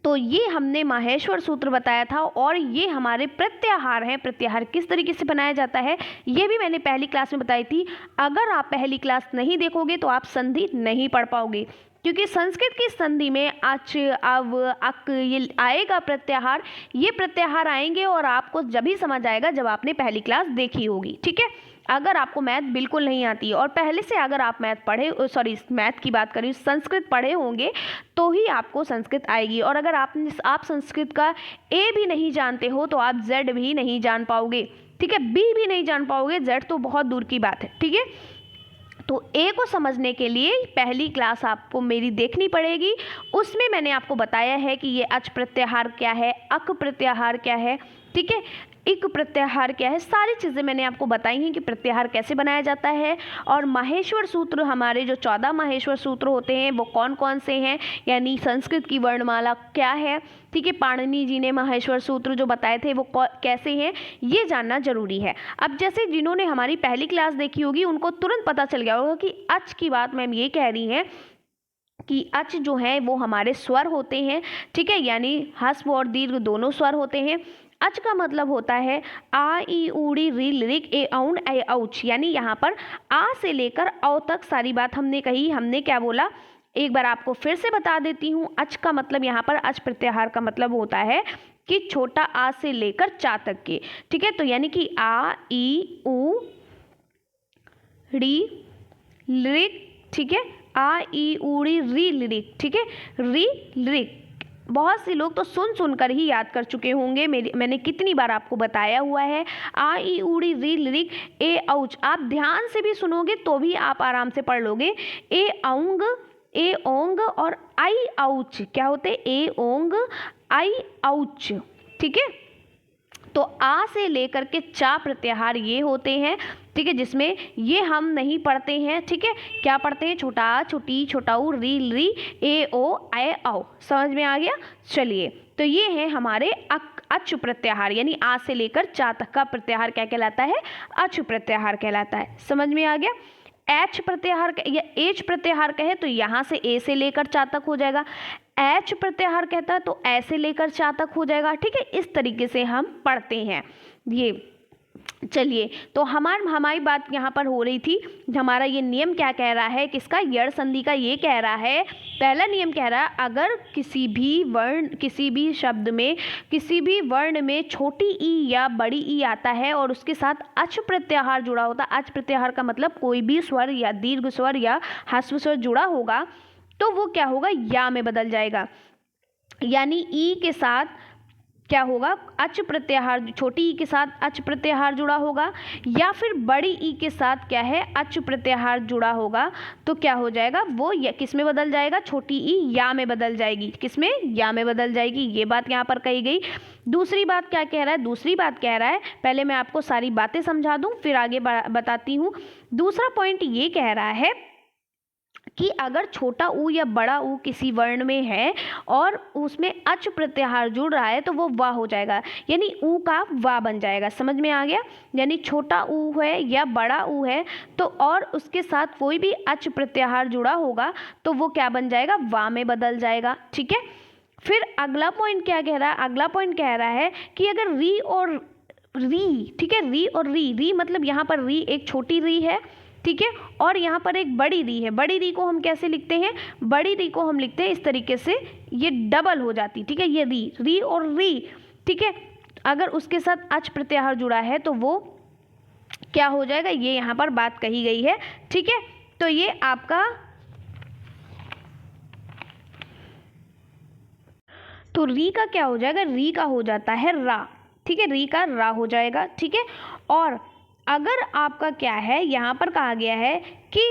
तो ये हमने माहेश्वर सूत्र बताया था। और ये हमारे प्रत्याहार हैं, प्रत्याहार किस तरीके से बनाया जाता है ये भी मैंने पहली क्लास में बताई थी। अगर आप पहली क्लास नहीं देखोगे तो आप संधि नहीं पढ़ पाओगे, क्योंकि संस्कृत की संधि में अच अव अक ये आएगा प्रत्याहार, ये प्रत्याहार आएंगे और आपको जब ही समझ आएगा जब आपने पहली क्लास देखी होगी, ठीक है। अगर आपको मैथ बिल्कुल नहीं आती है और पहले से अगर आप मैथ की बात करें, संस्कृत पढ़े होंगे तो ही आपको संस्कृत आएगी। और अगर आप संस्कृत का ए भी नहीं जानते हो तो आप जेड भी नहीं जान पाओगे, ठीक है, बी भी नहीं जान पाओगे, जेड तो बहुत दूर की बात है, ठीक है। तो ए को समझने के लिए पहली क्लास आपको मेरी देखनी पड़ेगी, उसमें मैंने आपको बताया है कि ये अच प्रत्याहार क्या है, अक प्रत्याहार क्या है, ठीक है, इक प्रत्याहार क्या है, सारी चीज़ें मैंने आपको बताई हैं कि प्रत्याहार कैसे बनाया जाता है। और माहेश्वर सूत्र, हमारे जो 14 माहेश्वर सूत्र होते हैं वो कौन कौन से हैं, यानी संस्कृत की वर्णमाला क्या है, ठीक है, पाणिनि जी ने माहेश्वर सूत्र जो बताए थे वो कैसे हैं, ये जानना जरूरी है। अब जैसे जिन्होंने हमारी पहली क्लास देखी होगी उनको तुरंत पता चल गया होगा कि अच की बात मैम ये कह रही हैं कि अच जो है वो हमारे स्वर होते हैं, ठीक है, यानी ह्रस्व और दीर्घ दोनों स्वर होते हैं। अच का मतलब होता है आ ई ऊड़ी री लिरिक ए औन ए औच, यानी यहाँ पर आ से लेकर औ तक सारी बात हमने कही। हमने क्या बोला, एक बार आपको फिर से बता देती हूँ। अच का मतलब यहाँ पर अच प्रत्याहार का मतलब होता है कि छोटा आ से लेकर चा तक के, ठीक है, तो यानी कि आ ई ऊ री लिरिक, ठीक है, आ ई ऊड़ी री लिरिक, ठीक है, री लिरिक। बहुत से लोग तो सुन कर ही याद कर चुके होंगे, मैंने कितनी बार आपको बताया हुआ है। आ ई ऊड़ी री लिरिक ए औच, आप ध्यान से भी सुनोगे तो भी आप आराम से पढ़ लोगे। ए औंग ए ओंग और आई औच क्या होते, ए ओंग आई औच, ठीक है। तो आ से लेकर के चा प्रत्याहार ये होते हैं, ठीक है, जिसमें ये हम नहीं पढ़ते हैं, ठीक है, क्या पढ़ते हैं, छोटा आ छोटी छोटा ऊ री री ए ओ ए औ, समझ में आ गया। चलिए तो ये है हमारे अच प्रत्याहार, यानी आ से लेकर चा तक का प्रत्याहार क्या कहलाता है, अच प्रत्याहार कहलाता है, समझ में आ गया। एच प्रत्याहार या एच प्रत्याहार कहे तो यहाँ से ए से लेकर चा तक हो जाएगा, एच प्रत्याहार कहता है तो ऐसे लेकर चा तक हो जाएगा, ठीक है, इस तरीके से हम पढ़ते हैं। ये चलिए, तो हमारी बात यहाँ पर हो रही थी, हमारा ये नियम क्या कह रहा है, किसका, यड़ संधि का। ये कह रहा है, पहला नियम कह रहा है, अगर किसी भी शब्द में किसी भी वर्ण में छोटी ई या बड़ी ई आता है और उसके साथ अच प्रत्याहार जुड़ा होता है, अच प्रत्याहार का मतलब कोई भी स्वर या दीर्घ स्वर या ह्रस्व स्वर जुड़ा होगा, तो वो क्या होगा, या में बदल जाएगा। यानी ई के साथ क्या होगा, अच प्रत्याहार, छोटी ई के साथ अच प्रत्याहार जुड़ा होगा, या फिर बड़ी ई के साथ क्या है, अच प्रत्याहार जुड़ा होगा, तो क्या हो जाएगा, वो किस में बदल जाएगा, छोटी ई या में बदल जाएगी। किस में, या में बदल जाएगी। ये बात यहाँ पर कही गई। दूसरी बात क्या कह रहा है, दूसरी बात कह रहा है, पहले मैं आपको सारी बातें समझा दूँ फिर आगे बताती हूँ। दूसरा पॉइंट ये कह रहा है कि अगर छोटा ऊ या बड़ा ऊ किसी वर्ण में है और उसमें अच प्रत्याहार जुड़ रहा है तो वो वा हो जाएगा, यानी ऊ का वा बन जाएगा। समझ में आ गया। यानी छोटा ऊ है या बड़ा ऊ है तो और उसके साथ कोई भी अच प्रत्याहार जुड़ा होगा तो वो क्या बन जाएगा, वा में बदल जाएगा। ठीक है। फिर अगला पॉइंट क्या कह रहा है, अगला पॉइंट कह रहा है कि अगर री और री, ठीक है, री और री मतलब यहाँ पर री एक छोटी री है, ठीक है, और यहाँ पर एक बड़ी री है। बड़ी री को हम कैसे लिखते हैं, बड़ी री को हम लिखते हैं इस तरीके से, ये डबल हो जाती, ठीक है, ये री और री, ठीक है। अगर उसके साथ अच प्रत्याहार जुड़ा है तो वो क्या हो जाएगा, ये यहाँ पर बात कही गई है। ठीक है, तो ये आपका, तो री का क्या हो जाएगा, री का हो जाता है रा, ठीक है, री का रा हो जाएगा। ठीक है, और अगर आपका क्या है, यहाँ पर कहा गया है कि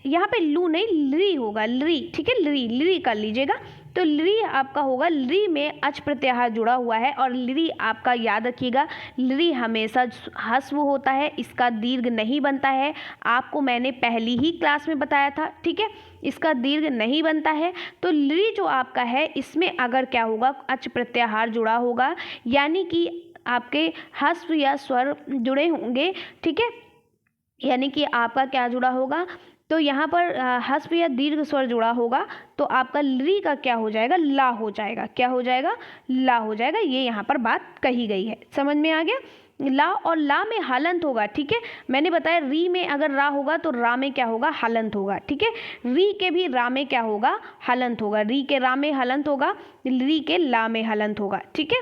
यहाँ पे लू नहीं ली होगा, ली, ठीक है, ली कर लीजिएगा। तो ली आपका होगा, ली में अच प्रत्याहार जुड़ा हुआ है और ली आपका याद रखिएगा, ली हमेशा ह्रस्व होता है, इसका दीर्घ नहीं बनता है। आपको मैंने पहली ही क्लास में बताया था, ठीक है, इसका दीर्घ नहीं बनता है। तो ली जो आपका है इसमें अगर क्या होगा, अच प्रत्याहार जुड़ा होगा, यानी कि आपके ह्रस्व या स्वर जुड़े होंगे, ठीक है, यानी कि आपका क्या जुड़ा होगा, तो यहाँ पर ह्रस्व या दीर्घ स्वर जुड़ा होगा तो आपका ली का क्या हो जाएगा, ला हो जाएगा। क्या हो जाएगा, ला हो जाएगा। ये यहाँ पर बात कही गई है, समझ में आ गया। ला और ला में हलंत होगा, ठीक है, मैंने बताया री में अगर रा होगा तो रा में क्या होगा, हलंत होगा। ठीक है, री के भी रा में क्या होगा, हलंत होगा। री के रा में हलंत होगा, री के ला में हलंत होगा। ठीक है,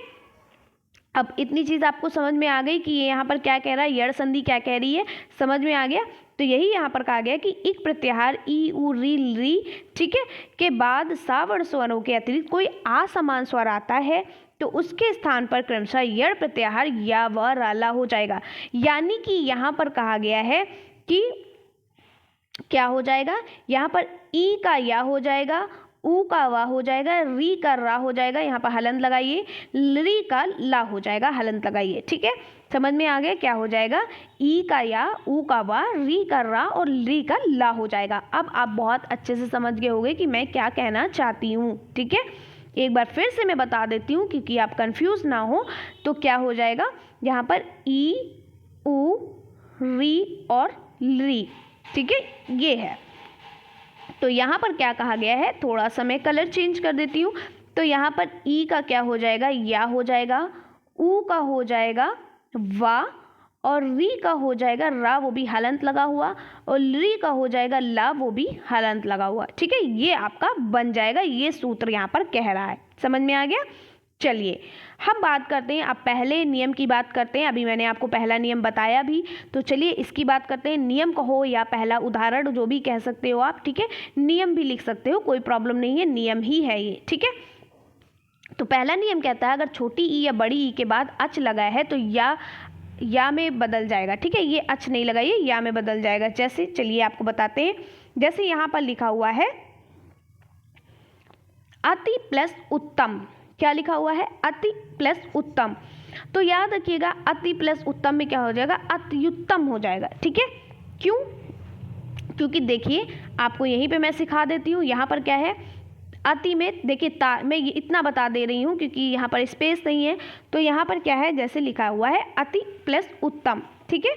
अब इतनी चीज़ आपको समझ में आ गई कि ये यहाँ पर क्या कह रहा है, यड़ संधि क्या कह रही है, समझ में आ गया। तो यही यहाँ पर कहा गया कि इक प्रत्याहार ई उ री, ठीक है, के बाद सावर्ण स्वरों के अतिरिक्त कोई असमान स्वर आता है तो उसके स्थान पर क्रमशः यड़ प्रत्याहार या व राला हो जाएगा। यानी कि यहाँ पर कहा गया है कि क्या हो जाएगा, यहाँ पर ई का या हो जाएगा, ऊ का वा हो जाएगा, री का रा हो जाएगा, यहाँ पर हलंत लगाइए, ली का ला हो जाएगा, हलंत लगाइए। ठीक है, समझ में आ गया क्या हो जाएगा, ई का या, ऊ का वा, री का रा और ली का ला हो जाएगा। अब आप बहुत अच्छे से समझ गए होंगे कि मैं क्या कहना चाहती हूँ। ठीक है, एक बार फिर से मैं बता देती हूँ क्योंकि आप कंफ्यूज ना हो। तो क्या हो जाएगा, यहाँ पर ई, ऊ, री और ली, ठीक है, ये है। तो यहाँ पर क्या कहा गया है, थोड़ा सा मैं कलर चेंज कर देती हूँ। तो यहाँ पर ई का क्या हो जाएगा, या हो जाएगा, ऊ का हो जाएगा वा, और री का हो जाएगा रा, वो भी हलंत लगा हुआ, और ली का हो जाएगा ला, वो भी हलंत लगा हुआ। ठीक है, ये आपका बन जाएगा, ये सूत्र यहाँ पर कह रहा है। समझ में आ गया। चलिए हम बात करते हैं, अब पहले नियम की बात करते हैं। अभी मैंने आपको पहला नियम बताया भी, तो चलिए इसकी बात करते हैं। नियम कहो या पहला उदाहरण, जो भी कह सकते हो आप, ठीक है, नियम भी लिख सकते हो, कोई प्रॉब्लम नहीं है, नियम ही है ये। ठीक है, तो पहला नियम कहता है अगर छोटी ई या बड़ी ई के बाद अच लगा है तो या में बदल जाएगा। ठीक है, ये अच नहीं लगाइए, या में बदल जाएगा। जैसे चलिए आपको बताते हैं, जैसे यहाँ पर लिखा हुआ है अति प्लस उत्तम। क्या लिखा हुआ है, अति प्लस उत्तम। तो याद रखिएगा अति प्लस उत्तम में क्या हो जाएगा, अत्युत्तम हो जाएगा। ठीक है, क्यों, क्योंकि देखिए आपको यहीं पे मैं सिखा देती हूँ। यहाँ पर क्या है, अति में देखिए मैं ये इतना बता दे रही हूँ क्योंकि यहाँ पर स्पेस नहीं है। तो यहाँ पर क्या है, जैसे लिखा हुआ है अति प्लस उत्तम। ठीक है,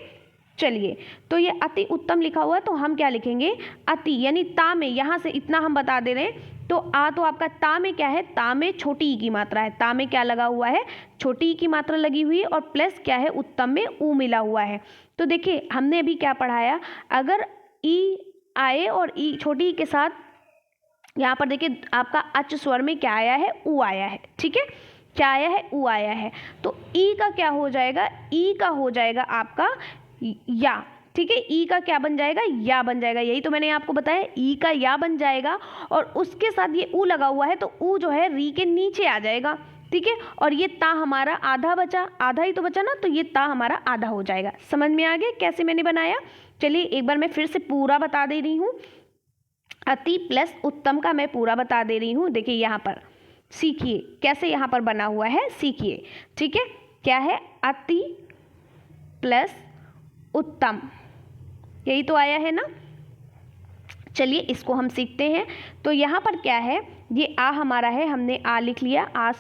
चलिए तो ये अति उत्तम लिखा हुआ है तो हम क्या लिखेंगे, अति यानी ता में, यहाँ से इतना हम बता दे रहे हैं तो आ तो आपका ता में क्या है, ता में छोटी ई की मात्रा है, ता में क्या लगा हुआ है, छोटी ई की मात्रा लगी हुई है, और प्लस क्या है, उत्तम में ऊ मिला हुआ है। तो देखिए हमने अभी क्या पढ़ाया, अगर ई आए और ई छोटी ई के साथ यहाँ पर देखिए आपका अच स्वर में क्या आया है, ऊ आया है, ठीक है, क्या आया है, ऊ आया है। तो ई का क्या हो जाएगा, ई का हो जाएगा आपका या, ठीक है, ई का क्या बन जाएगा, या बन जाएगा। यही तो मैंने आपको बताया, ई का या बन जाएगा और उसके साथ ये ऊ लगा हुआ है, तो ऊ जो है री के नीचे आ जाएगा, ठीक है, और ये ता हमारा आधा बचा, आधा ही तो बचा ना, तो ये ता हमारा आधा हो जाएगा। समझ में आ गया कैसे मैंने बनाया? चलिए एक बार मैं फिर से पूरा बता दे रही हूँ, अति प्लस उत्तम का मैं पूरा बता दे रही हूँ। देखिए यहाँ पर सीखिए कैसे यहाँ पर बना हुआ है, सीखिए, ठीक है, क्या है, अति प्लस उत्तम, यही तो आया है ना। चलिए इसको हम सीखते हैं। तो यहाँ पर क्या है, ये आ हमारा है, हमने आ लिख लिया, आ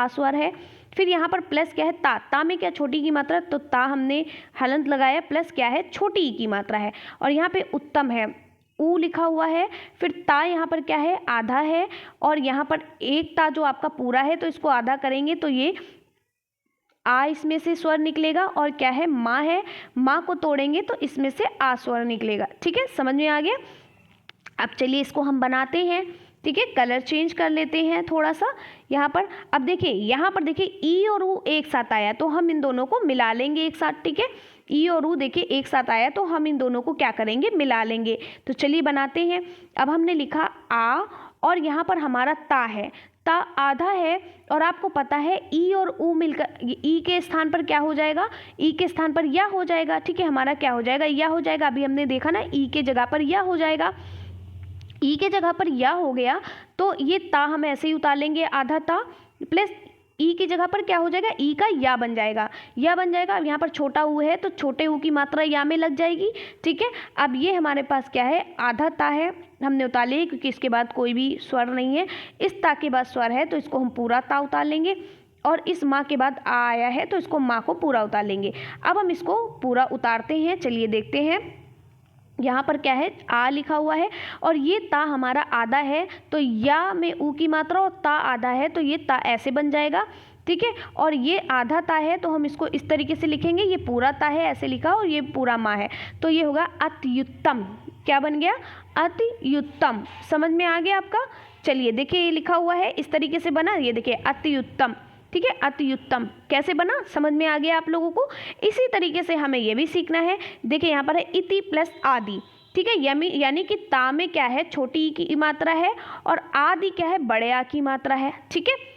स्वर है। फिर यहाँ पर प्लस क्या है, ता, ता में क्या, छोटी की मात्रा, तो ता हमने हलंत लगाया, प्लस क्या है, छोटी की मात्रा है, और यहाँ पे उत्तम है, ऊ लिखा हुआ है। फिर ता यहाँ पर क्या है, आधा है, और यहाँ पर एक ता जो आपका पूरा है, तो इसको आधा करेंगे तो ये आ इसमें से स्वर निकलेगा, और क्या है, माँ है, माँ को तोड़ेंगे तो इसमें से आ स्वर निकलेगा, ठीक है, समझ में आ गया। अब चलिए इसको हम बनाते हैं, ठीक है, कलर चेंज कर लेते हैं थोड़ा सा यहाँ पर। अब देखिए यहाँ पर देखिए ई और ऊ एक साथ आया, तो हम इन दोनों को मिला लेंगे एक साथ, ठीक है, ई और ऊ देखिए एक साथ आया, तो हम इन दोनों को क्या करेंगे, मिला लेंगे। तो चलिए बनाते हैं। अब हमने लिखा आ, और यहाँ पर हमारा ता है, ता आधा है, और आपको पता है ई और ऊ मिलकर ई के स्थान पर क्या हो जाएगा, ई के स्थान पर या हो जाएगा, ठीक है, हमारा क्या हो जाएगा, या हो जाएगा। अभी हमने देखा ना, ई के जगह पर या हो जाएगा, ई के जगह पर या हो गया, तो ये ता हम ऐसे ही उतार लेंगे, आधा ता प्लस ई की जगह पर क्या हो जाएगा, ई का या बन जाएगा, या बन जाएगा। अब यहाँ पर छोटा ऊ है, तो छोटे ऊ की मात्रा या में लग जाएगी, ठीक है। अब ये हमारे पास क्या है, आधा ता है, हमने उतार लिया क्योंकि इसके बाद कोई भी स्वर नहीं है, इस ता के बाद स्वर है, तो इसको हम पूरा ता उतार लेंगे, और इस माँ के बाद आ आया है, तो इसको माँ को पूरा उतार लेंगे। अब हम इसको पूरा उतारते हैं, चलिए देखते हैं। यहाँ पर क्या है, आ लिखा हुआ है, और ये ता हमारा आधा है, तो या में ऊ की मात्रा, और ता आधा है, तो ये ता ऐसे बन जाएगा, ठीक है। और ये आधा ता है, तो हम इसको इस तरीके से लिखेंगे, ये पूरा ता है ऐसे लिखा, और ये पूरा माँ है, तो ये होगा अत्युत्तम। क्या बन गया, अत्युत्तम। समझ में आ गया आपका? चलिए देखिए ये लिखा हुआ है, इस तरीके से बना, ये देखिए अत्युत्तम, ठीक है, अत्युत्तम कैसे बना, समझ में आ गया आप लोगों को। इसी तरीके से हमें ये भी सीखना है। देखिए यहाँ पर है इति प्लस आदि, ठीक है, यानी कि ता में क्या है, छोटी ई की मात्रा है, और आदि क्या है, बड़े आ की मात्रा है, ठीक है।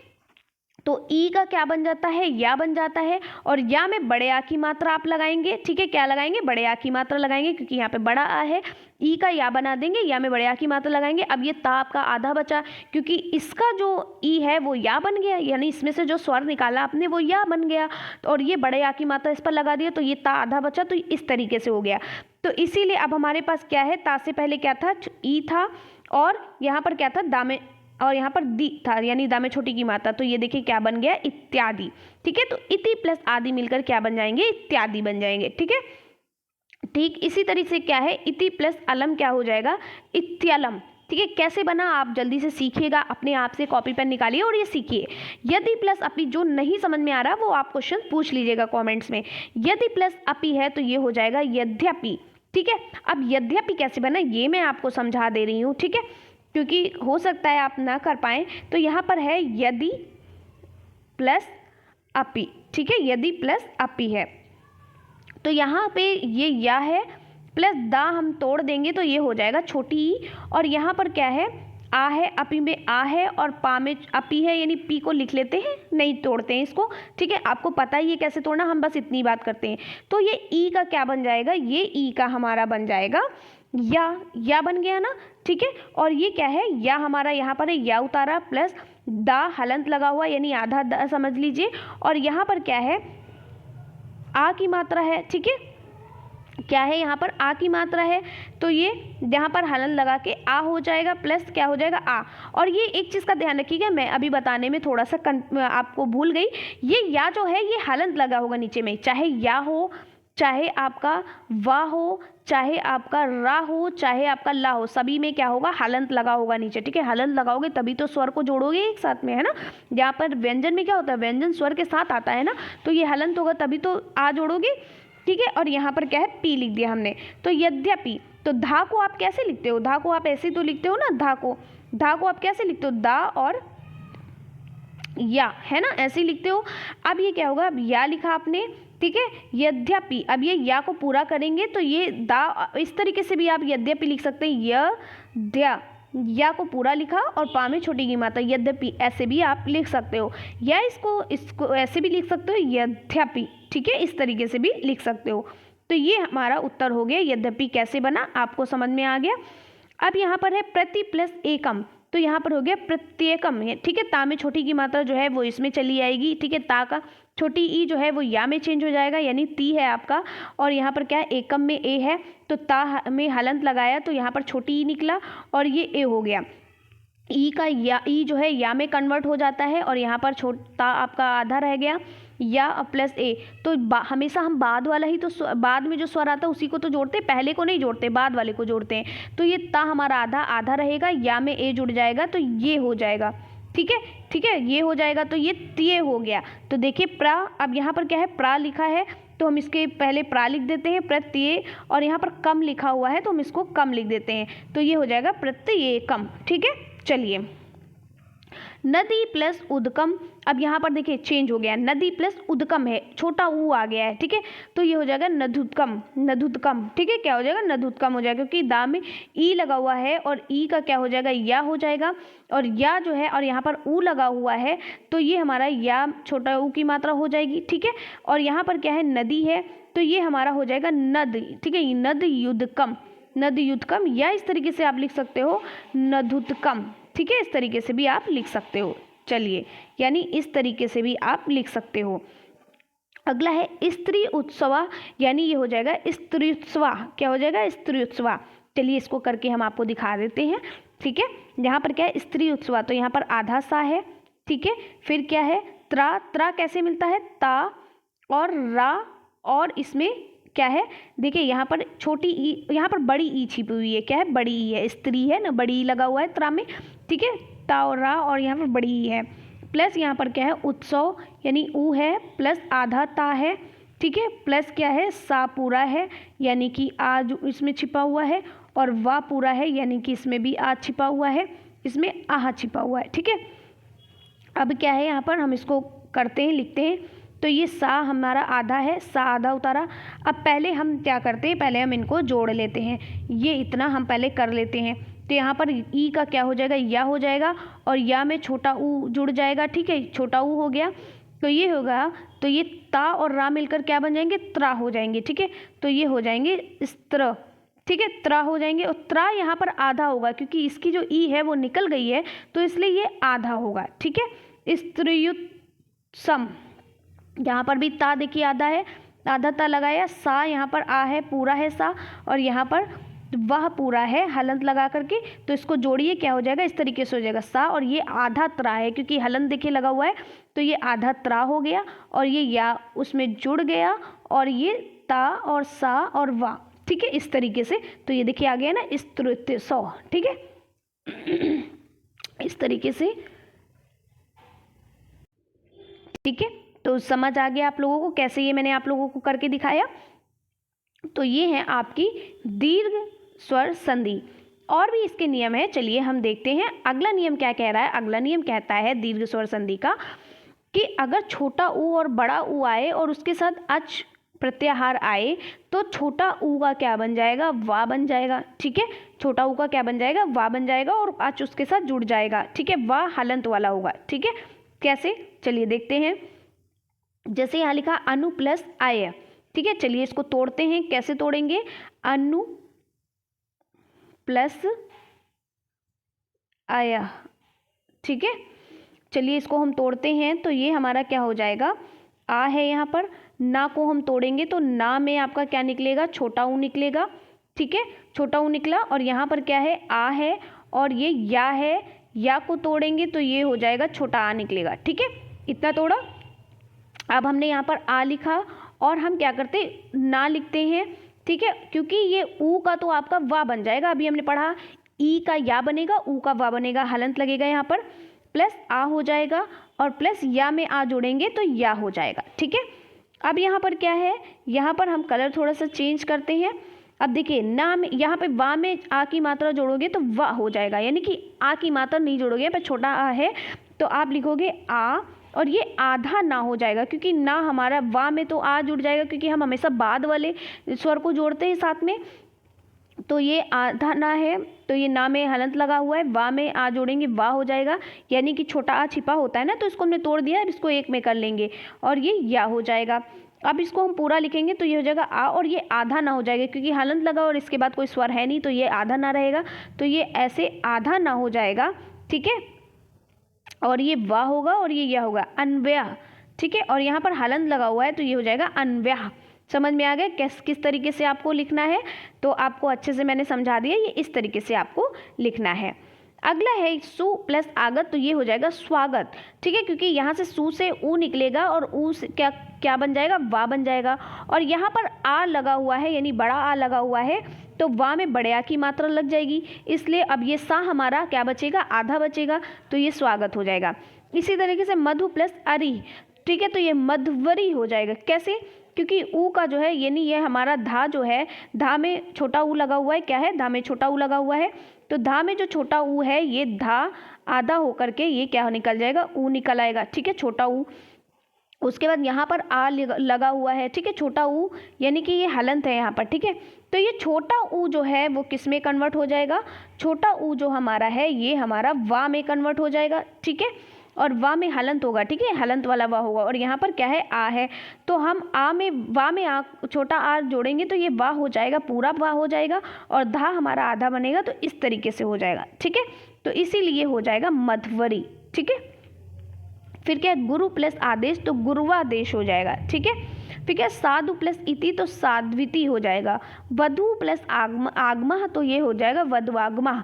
तो ई का क्या बन जाता है, या बन जाता है, और या में बड़े आ की मात्रा आप लगाएंगे, ठीक है, क्या लगाएंगे, बड़े आ की मात्रा लगाएंगे, क्योंकि यहाँ पे बड़ा आ है, ई का या बना देंगे, या में बड़े आ की मात्रा लगाएंगे। अब ये ता आपका आधा बचा, क्योंकि इसका जो ई है वो या बन गया, यानी इसमें से जो स्वर निकाला आपने वो या बन गया, और ये बड़े आ की मात्रा इस पर लगा दिया, तो ये ता आधा बचा, तो इस तरीके से हो गया। तो इसीलिए अब हमारे पास क्या है, ता से पहले क्या था, ई था, और यहाँ पर क्या था, दामे, और यहाँ पर दी था, यानी दा में छोटी की मात्रा, तो ये देखिए क्या बन गया, इत्यादि, ठीक है। तो इति प्लस आदि मिलकर क्या बन जाएंगे, इत्यादि बन जाएंगे, ठीक है। ठीक इसी तरीके से क्या है, इति प्लस अलम क्या हो जाएगा, इत्यलम, ठीक है। कैसे बना आप जल्दी से सीखिएगा, अपने आप से कॉपी पेन निकालिए और ये सीखिए। यदि प्लस अपि, जो नहीं समझ में आ रहा वो आप क्वेश्चन पूछ लीजिएगा कमेंट्स में। यदि प्लस अपि है तो ये हो जाएगा यद्यपि, ठीक है। अब यद्यपि कैसे बना ये मैं आपको समझा दे रही हूँ, ठीक है, क्योंकि हो सकता है आप ना कर पाएँ। तो यहाँ पर है यदि प्लस अपि, ठीक है, यदि प्लस अपि है, तो यहाँ पे ये या है प्लस दा हम तोड़ देंगे तो ये हो जाएगा छोटी ई, और यहाँ पर क्या है, आ है, अपी में आ है, और पा में अपी है, यानी पी को लिख लेते हैं, नहीं तोड़ते हैं इसको, ठीक है। आपको पता ही है कैसे तोड़ना, हम बस इतनी बात करते हैं। तो ये ई का क्या बन जाएगा, ये ई का हमारा बन जाएगा या बन गया ना, ठीक है। और ये क्या है, या हमारा यहाँ पर है या उतारा, प्लस दा हलंत लगा हुआ, यानी आधा दा समझ लीजिए, और यहाँ पर क्या है, आ की मात्रा है, ठीक है, क्या है यहाँ पर आ की मात्रा है, तो ये यहाँ पर हलन लगा के आ हो जाएगा, प्लस क्या हो जाएगा आ। और ये एक चीज़ का ध्यान रखिएगा, मैं अभी बताने में थोड़ा सा आपको भूल गई, ये या जो है ये हलंत लगा होगा नीचे में, चाहे या हो चाहे आपका वा हो, चाहे आपका रा हो, चाहे आपका ला हो, सभी में क्या होगा, हलंत लगा होगा नीचे। ठीक है, हलंत लगाओगे तभी तो स्वर को जोड़ोगे एक साथ में, है ना। यहाँ पर व्यंजन में क्या होता है, व्यंजन स्वर के साथ आता है ना, तो ये हलंत होगा तभी तो आ जोड़ोगे। ठीक है, और यहाँ पर क्या है, पी लिख दिया हमने। तो यद्यपि, तो धा को आप कैसे लिखते हो, धा को आप ऐसे तो लिखते हो ना, धा को आप कैसे लिखते हो, दा और या, है ना, ऐसे ही लिखते हो। अब ये क्या होगा, अब या लिखा आपने, ठीक है, यद्यपि, अब ये या को पूरा करेंगे तो ये दा, इस तरीके से भी आप यद्यपि लिख सकते हैं, यद्या, या को पूरा लिखा और पा में छोटी की मात्रा, यद्यपि, ऐसे भी आप लिख सकते हो, या इसको ऐसे भी लिख सकते हो, यद्यपि। ठीक है, इस तरीके से भी लिख सकते हो। तो ये हमारा उत्तर हो गया, यद्यपि कैसे बना आपको समझ में आ गया। अब यहाँ पर है प्रति प्लस एकम, तो यहाँ पर हो गया प्रत्येकम है। ठीक है, ता में छोटी की मात्रा जो है वो इसमें चली आएगी। ठीक है, ता का छोटी ई जो है वो या में चेंज हो जाएगा, यानी ती है आपका, और यहाँ पर क्या है, एकम में ए है, तो ता में हलंत लगाया तो यहाँ पर छोटी ई निकला और ये ए हो गया। ई का या, ई जो है या में कन्वर्ट हो जाता है और यहाँ पर छोटा आपका आधा रह गया, या प्लस ए। तो हमेशा हम बाद वाला ही, तो बाद में जो स्वर आता है उसी को तो जोड़ते हैं, पहले को नहीं जोड़ते, बाद वाले को जोड़ते हैं। तो ये ता हमारा आधा आधा रहेगा, या में ए जुड़ जाएगा तो ये हो जाएगा। ठीक है, ठीक है, ये हो जाएगा, तो ये तिये हो गया। तो देखिए प्रा, अब यहाँ पर क्या है, प्रा लिखा है तो हम इसके पहले प्रा लिख देते हैं, प्रत्यय, और यहाँ पर कम लिखा हुआ है तो हम इसको कम लिख देते हैं, तो ये हो जाएगा प्रत्ययकम। ठीक है, चलिए, नदी प्लस उदकम, अब यहाँ पर देखिए चेंज हो गया, नदी प्लस उदकम है, छोटा ऊ आ गया है। ठीक है, तो ये हो जाएगा नधुत्कम, नधुत्कम। ठीक है, क्या हो जाएगा, नधुत्कम हो जाएगा, क्योंकि दा में ई लगा हुआ है और ई का क्या हो जाएगा, या हो जाएगा, और या जो है और यहाँ पर ऊ लगा हुआ है तो ये हमारा या छोटा ऊ की मात्रा हो जाएगी। ठीक है, और यहाँ पर क्या है, नदी है तो ये हमारा हो जाएगा नद। ठीक है, नद युद्धकम, नद युद्धकम, या इस तरीके से आप लिख सकते हो नधुत्कम। ठीक है, इस तरीके से भी आप लिख सकते हो। चलिए, यानी इस तरीके से भी आप लिख सकते हो। अगला है स्त्री उत्सवा, यानी ये हो जाएगा स्त्री उत्सवा, क्या हो जाएगा, स्त्री उत्सवा। चलिए इसको करके हम आपको दिखा देते हैं। ठीक है, यहाँ पर क्या है, स्त्री उत्सवा, तो यहाँ पर आधा सा है। ठीक है, फिर क्या है, त्रा, त्रा कैसे मिलता है, ता और रा, और इसमें क्या है, देखिए यहाँ पर छोटी ई, यहाँ पर बड़ी ई छिपी हुई है, क्या है, बड़ी ई है, स्त्री है ना, बड़ी ई लगा हुआ है त्रा में। ठीक है, ता और रा, और यहाँ पर बड़ी ई है, प्लस यहाँ पर क्या है, उत्सव, यानी ऊ है, प्लस आधा ता है। ठीक है, प्लस क्या है, सा पूरा है, यानी कि आज इसमें छिपा हुआ है, और वा पूरा है, यानी कि इसमें भी आज छिपा हुआ है, इसमें आहा छिपा हुआ है। ठीक है, अब क्या है, यहाँ पर हम इसको करते हैं, लिखते हैं, तो ये सा हमारा आधा है, सा आधा उतारा। अब पहले हम क्या करते हैं, पहले हम इनको जोड़ लेते हैं, ये इतना हम पहले कर लेते हैं। तो यहाँ पर ई का क्या हो जाएगा, या हो जाएगा, और या में छोटा ऊ जुड़ जाएगा। ठीक है, छोटा ऊ हो गया, तो ये होगा, तो ये ता और रा मिलकर क्या बन जाएंगे, त्रा हो जाएंगे। ठीक है, तो ये हो जाएंगे स्त्र। ठीक है, त्रा हो जाएंगे, और त्रा यहाँ पर आधा होगा क्योंकि इसकी जो ई है वो निकल गई है, तो इसलिए ये आधा होगा। ठीक है, स्त्रियुत्सम, यहाँ पर भी ता देखिए आधा है, आधा ता लगाया, सा यहाँ पर आ है, पूरा है सा, और यहाँ पर वह पूरा है हलंत लगा करके, तो इसको जोड़िए, क्या हो जाएगा, इस तरीके से हो जाएगा सा, और ये आधा त्रा है क्योंकि हलंत देखिए लगा हुआ है, तो ये आधा त्रा हो गया, और ये या उसमें जुड़ गया, और ये ता और सा और वा। ठीक है, इस तरीके से, तो ये देखिए आ गया ना, स्त्रुत सौ। ठीक है, इस तरीके से। ठीक है, तो समझ आ गया आप लोगों को कैसे ये मैंने आप लोगों को करके दिखाया। तो ये है आपकी दीर्घ स्वर संधि, और भी इसके नियम है, चलिए हम देखते हैं अगला नियम क्या कह रहा है। अगला नियम कहता है दीर्घ स्वर संधि का कि अगर छोटा ऊ और बड़ा ऊ आए और उसके साथ अच प्रत्याहार आए तो छोटा ऊ का क्या बन जाएगा, वा बन जाएगा। ठीक है, छोटा ऊ का क्या बन जाएगा, वा बन जाएगा, और अच उसके साथ जुड़ जाएगा। ठीक है, वा हलंत वाला होगा। ठीक है, कैसे, चलिए देखते हैं। जैसे यहाँ लिखा अनु प्लस आय। ठीक है, चलिए इसको तोड़ते हैं, कैसे तोड़ेंगे, अनु प्लस आय। ठीक है, चलिए इसको हम तोड़ते हैं, तो ये हमारा क्या हो जाएगा, आ है, यहाँ पर ना को हम तोड़ेंगे तो ना में आपका क्या निकलेगा, छोटा ऊ निकलेगा। ठीक है, छोटा ऊ निकला, और यहाँ पर क्या है, आ है, और ये या है, या को तोड़ेंगे तो ये हो जाएगा छोटा आ निकलेगा। ठीक है, इतना तोड़ा। अब हमने यहाँ पर आ लिखा और हम क्या करते ना लिखते हैं, ठीक है, क्योंकि ये ऊ का तो आपका वा बन जाएगा, अभी हमने पढ़ा ई का या बनेगा, ऊ का वा बनेगा, हलंत लगेगा यहाँ पर, प्लस आ हो जाएगा और प्लस या में आ जोड़ेंगे तो या हो जाएगा, ठीक है। अब यहाँ पर क्या है, यहाँ पर हम कलर थोड़ा सा चेंज करते हैं। अब देखिए ना में यहाँ पे वा में आ की मात्रा जोड़ोगे तो वा हो जाएगा, यानी कि आ की मात्रा नहीं जोड़ोगे, यहाँ पे छोटा आ है तो आप लिखोगे आ और ये आधा ना हो जाएगा, क्योंकि ना हमारा वा में तो आ जुड़ जाएगा, क्योंकि हम हमेशा बाद वाले स्वर को जोड़ते हैं साथ में, तो ये आधा ना है तो ये ना में हलंत लगा हुआ है, वा में आ जोड़ेंगे वा हो जाएगा, यानी कि छोटा आ छिपा होता है ना, तो इसको हमने तोड़ दिया, अब इसको एक में कर लेंगे और ये या हो जाएगा। अब इसको हम पूरा लिखेंगे तो ये हो जाएगा आ और ये आधा ना हो जाएगा, क्योंकि हलंत लगा और इसके बाद कोई स्वर है नहीं तो ये आधा ना रहेगा, तो ये ऐसे आधा ना हो जाएगा, ठीक है, और ये वा होगा और ये या होगा, अन्व्यः, ठीक है, और यहाँ पर हलंत लगा हुआ है तो ये हो जाएगा अन्व्यः। समझ में आ गया किस तरीके से आपको लिखना है, तो आपको अच्छे से मैंने समझा दिया, ये इस तरीके से आपको लिखना है। अगला है सु प्लस आगत, तो ये हो जाएगा स्वागत, ठीक है, क्योंकि यहाँ से सु से ऊ निकलेगा और ऊ से क्या बन जाएगा, वा बन जाएगा, और यहाँ पर आ लगा हुआ है यानी बड़ा आ लगा हुआ है तो वा में बड़े आ की मात्रा लग जाएगी, इसलिए अब ये सा हमारा क्या बचेगा, आधा बचेगा, तो ये स्वागत हो जाएगा। इसी तरीके से मधु प्लस अरि, ठीक है, तो ये मध्वरी हो जाएगा। कैसे, क्योंकि ऊ का जो है यानी ये हमारा धा जो है, धा में छोटा ऊ लगा हुआ है, क्या है, धा में छोटा ऊ लगा हुआ है, तो धा में जो छोटा ऊ है ये धा आधा होकर के ये क्या निकल जाएगा, ऊ निकल आएगा, ठीक है, छोटा ऊ। उसके बाद यहाँ पर आ लगा हुआ है, ठीक है, छोटा ऊ, यानी कि ये हलंत है यहाँ पर, ठीक है, तो ये छोटा ऊ जो है वो किस में कन्वर्ट हो जाएगा, छोटा ऊ जो हमारा है ये हमारा वा में कन्वर्ट हो जाएगा, ठीक है, और वा में हलंत होगा, ठीक है, हलंत वाला वा होगा, और यहाँ पर क्या है, आ है, तो हम आ में वा में आ छोटा आ जोड़ेंगे तो ये वा हो जाएगा, पूरा वा हो जाएगा, और धा हमारा आधा बनेगा, तो इस तरीके से हो जाएगा, ठीक है, तो इसीलिए हो जाएगा मध्वरी, ठीक है। फिर क्या है, गुरु प्लस आदेश तो गुरुवादेश हो जाएगा, ठीक है। फिर क्या, साधु प्लस इति तो साध्विति हो जाएगा, वधु प्लस आगमः तो ये हो जाएगा वधवागमः,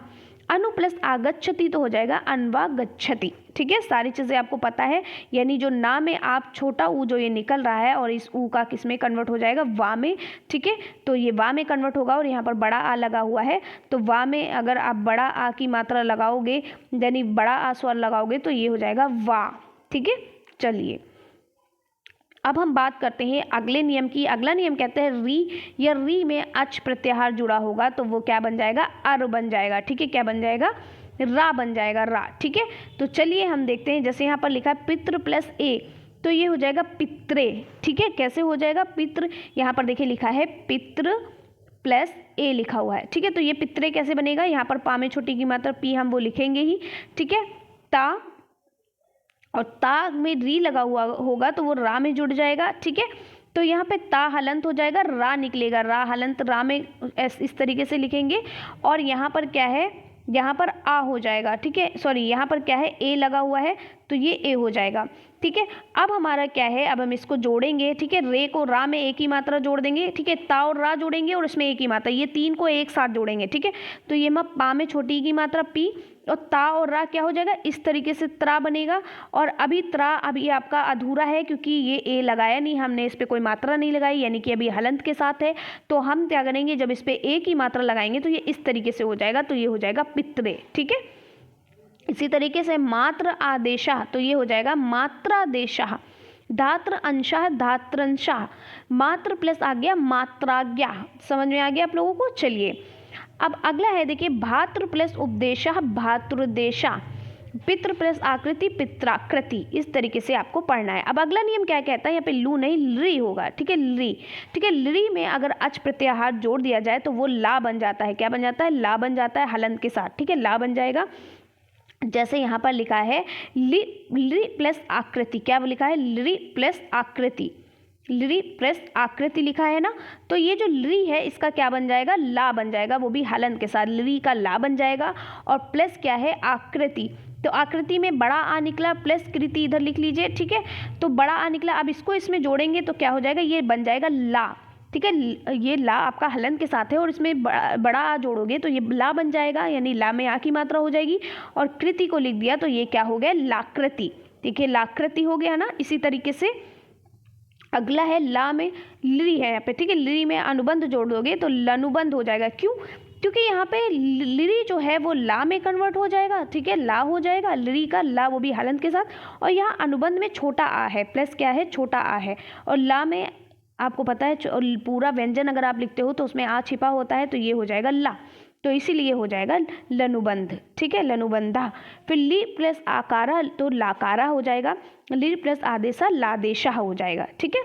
अनु प्लस आगच्छति तो हो जाएगा अन्वागच्छति, ठीक है, सारी चीज़ें आपको पता है, यानी जो ना में आप छोटा ऊ जो ये निकल रहा है और इस ऊ का किस में कन्वर्ट हो जाएगा, वा में, ठीक है, तो ये वा में कन्वर्ट होगा, और यहाँ पर बड़ा आ लगा हुआ है तो वा में अगर आप बड़ा आ की मात्रा लगाओगे यानी बड़ा आ स्वर लगाओगे तो ये हो जाएगा वा, ठीक है। चलिए अब हम बात करते हैं अगले नियम की। अगला नियम कहते हैं री, या री में अच प्रत्याहार जुड़ा होगा तो वो क्या बन जाएगा, अर बन जाएगा, ठीक है, क्या बन जाएगा, रा बन जाएगा, रा, ठीक है। तो चलिए हम देखते हैं, जैसे यहाँ पर लिखा है पितृ प्लस ए तो ये हो जाएगा पित्रे, ठीक है, कैसे हो जाएगा, पितृ, यहाँ पर देखिए लिखा है पितृ प्लस ए लिखा हुआ है, ठीक है, तो ये पित्रे कैसे बनेगा, यहाँ पर पा में छोटी की मात्रा पी हम वो लिखेंगे ही, ठीक है, ता और ता में री लगा हुआ होगा तो वो रा में जुड़ जाएगा, ठीक है, तो यहाँ पे ता हलंत हो जाएगा, रा निकलेगा, रा हलंत, रा में इस तरीके से लिखेंगे, और यहाँ पर क्या है, यहाँ पर आ हो जाएगा, ठीक है, सॉरी यहाँ पर क्या है, ए लगा हुआ है तो ये ए हो जाएगा, ठीक है। अब हमारा क्या है, अब हम इसको जोड़ेंगे, ठीक है, रे को रा में एक ही मात्रा जोड़ देंगे, ठीक है, ता और रा जोड़ेंगे और इसमें एक ही मात्रा, ये तीन को एक साथ जोड़ेंगे, ठीक है, तो ये मैं पा में छोटी की मात्रा पी और ता और रा क्या हो जाएगा, इस तरीके से त्रा बनेगा, और अभी त्रा अभी आपका अधूरा है क्योंकि ये ए लगाया नहीं हमने, इस पर कोई मात्रा नहीं लगाई, यानी कि अभी हलंत के साथ है, तो हम क्या करेंगे, जब इस पर एक ही मात्रा लगाएंगे तो ये इस तरीके से हो जाएगा, तो ये हो जाएगा पित्रे, ठीक है। इसी तरीके से मात्र आदेशः तो ये हो जाएगा मात्रादेशः, धात्र अंशः धात्रंशः, मात्र प्लस आ गया मात्राज्ञा, समझ में आ गया आप लोगों को। चलिए अब अगला है, देखिए भातृ प्लस उपदेशः भातृदेशः, पितृ प्लस आकृति पित्राकृति, इस तरीके से आपको पढ़ना है। अब अगला नियम क्या कहता है, यहाँ पे लू नहीं ली होगा, ठीक है, ली, ठीक है, ली में अगर अच प्रत्याहार जोड़ दिया जाए तो वो ला बन जाता है, क्या बन जाता है, ला बन जाता है हलंत के साथ, ठीक है, ला बन जाएगा। जैसे यहाँ पर लिखा है ली प्लस आकृति, क्या लिखा है, ली प्लस आकृति, ली प्लस आकृति लिखा है ना, तो ये जो ली है इसका क्या बन जाएगा, ला बन जाएगा, वो भी हलंत के साथ, ली का ला बन जाएगा, और प्लस क्या है, आकृति, तो आकृति में बड़ा आ निकला प्लस कृति इधर लिख लीजिए, ठीक है, तो बड़ा आ निकला, अब इसको इसमें जोड़ेंगे तो क्या हो जाएगा, ये बन जाएगा ला, ठीक है, ये ला आपका हलंत के साथ है और इसमें बड़ा आ जोड़ोगे तो ये ला बन जाएगा, यानी ला में आ की मात्रा हो जाएगी, और कृति को लिख दिया तो ये क्या हो गया, लाकृति, ठीक है, लाकृति हो गया ना। इसी तरीके से अगला है ला में ली है यहाँ पे, ठीक है। ली में अनुबंध जोड़ दोगे तो लनुबंध हो जाएगा। क्यों? क्योंकि यहाँ पे ली जो है वो ला में कन्वर्ट हो जाएगा, ठीक है, ला हो जाएगा, ली का ला, वो भी हलंत के साथ। और यहाँ अनुबंध में छोटा आ है, प्लस क्या है, छोटा आ है। और ला में आपको पता है पूरा व्यंजन अगर आप लिखते हो तो उसमें आ छिपा होता है, तो ये हो जाएगा ला, तो इसीलिए हो जाएगा लनुबंध, ठीक है, लनुबंधा। फिर ली प्लस आकारा तो लाकारा हो जाएगा, ली प्लस आदेशा लादेशा हो जाएगा, ठीक है।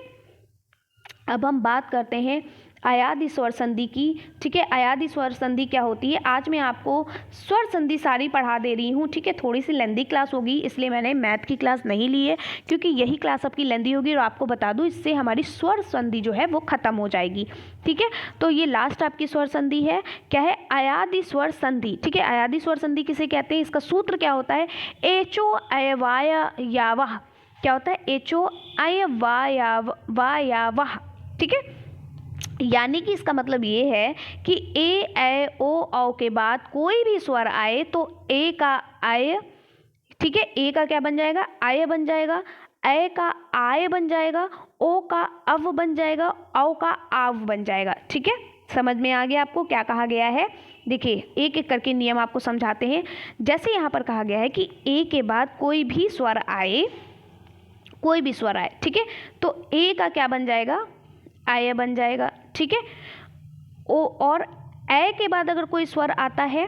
अब हम बात करते हैं अयादि स्वर संधि की, ठीक है। अयादि स्वर संधि क्या होती है? आज मैं आपको स्वर संधि सारी पढ़ा दे रही हूँ, ठीक है। थोड़ी सी लेंदी क्लास होगी, इसलिए मैंने मैथ की क्लास नहीं ली है, क्योंकि यही क्लास आपकी लेंदी होगी। और आपको बता दूँ, इससे हमारी स्वर संधि जो है वो ख़त्म हो जाएगी, ठीक है। तो ये लास्ट आपकी स्वर संधि है, क्या है? अयादि स्वर संधि, ठीक है। अयादि स्वर संधि किसे कहते हैं? इसका सूत्र क्या होता है? एचो अयवाय यावह, क्या होता है? एचो अयवायावह, ठीक है। यानी कि इसका मतलब ये है कि ए ऐ ओ औ के बाद कोई भी स्वर आए तो ए का आय, ठीक है, ए का क्या बन जाएगा? आय बन जाएगा, ऐ का आय बन जाएगा, ओ का अव बन जाएगा, औ का आव बन जाएगा, ठीक है। समझ में आ गया आपको क्या कहा गया है? देखिए एक एक करके नियम आपको समझाते हैं। जैसे यहाँ पर कहा गया है कि ए के बाद कोई भी स्वर आए, कोई भी स्वर आए, ठीक है, तो ए का क्या बन जाएगा? आय बन जाएगा, ठीक है। ओ और ए के बाद अगर कोई स्वर आता है,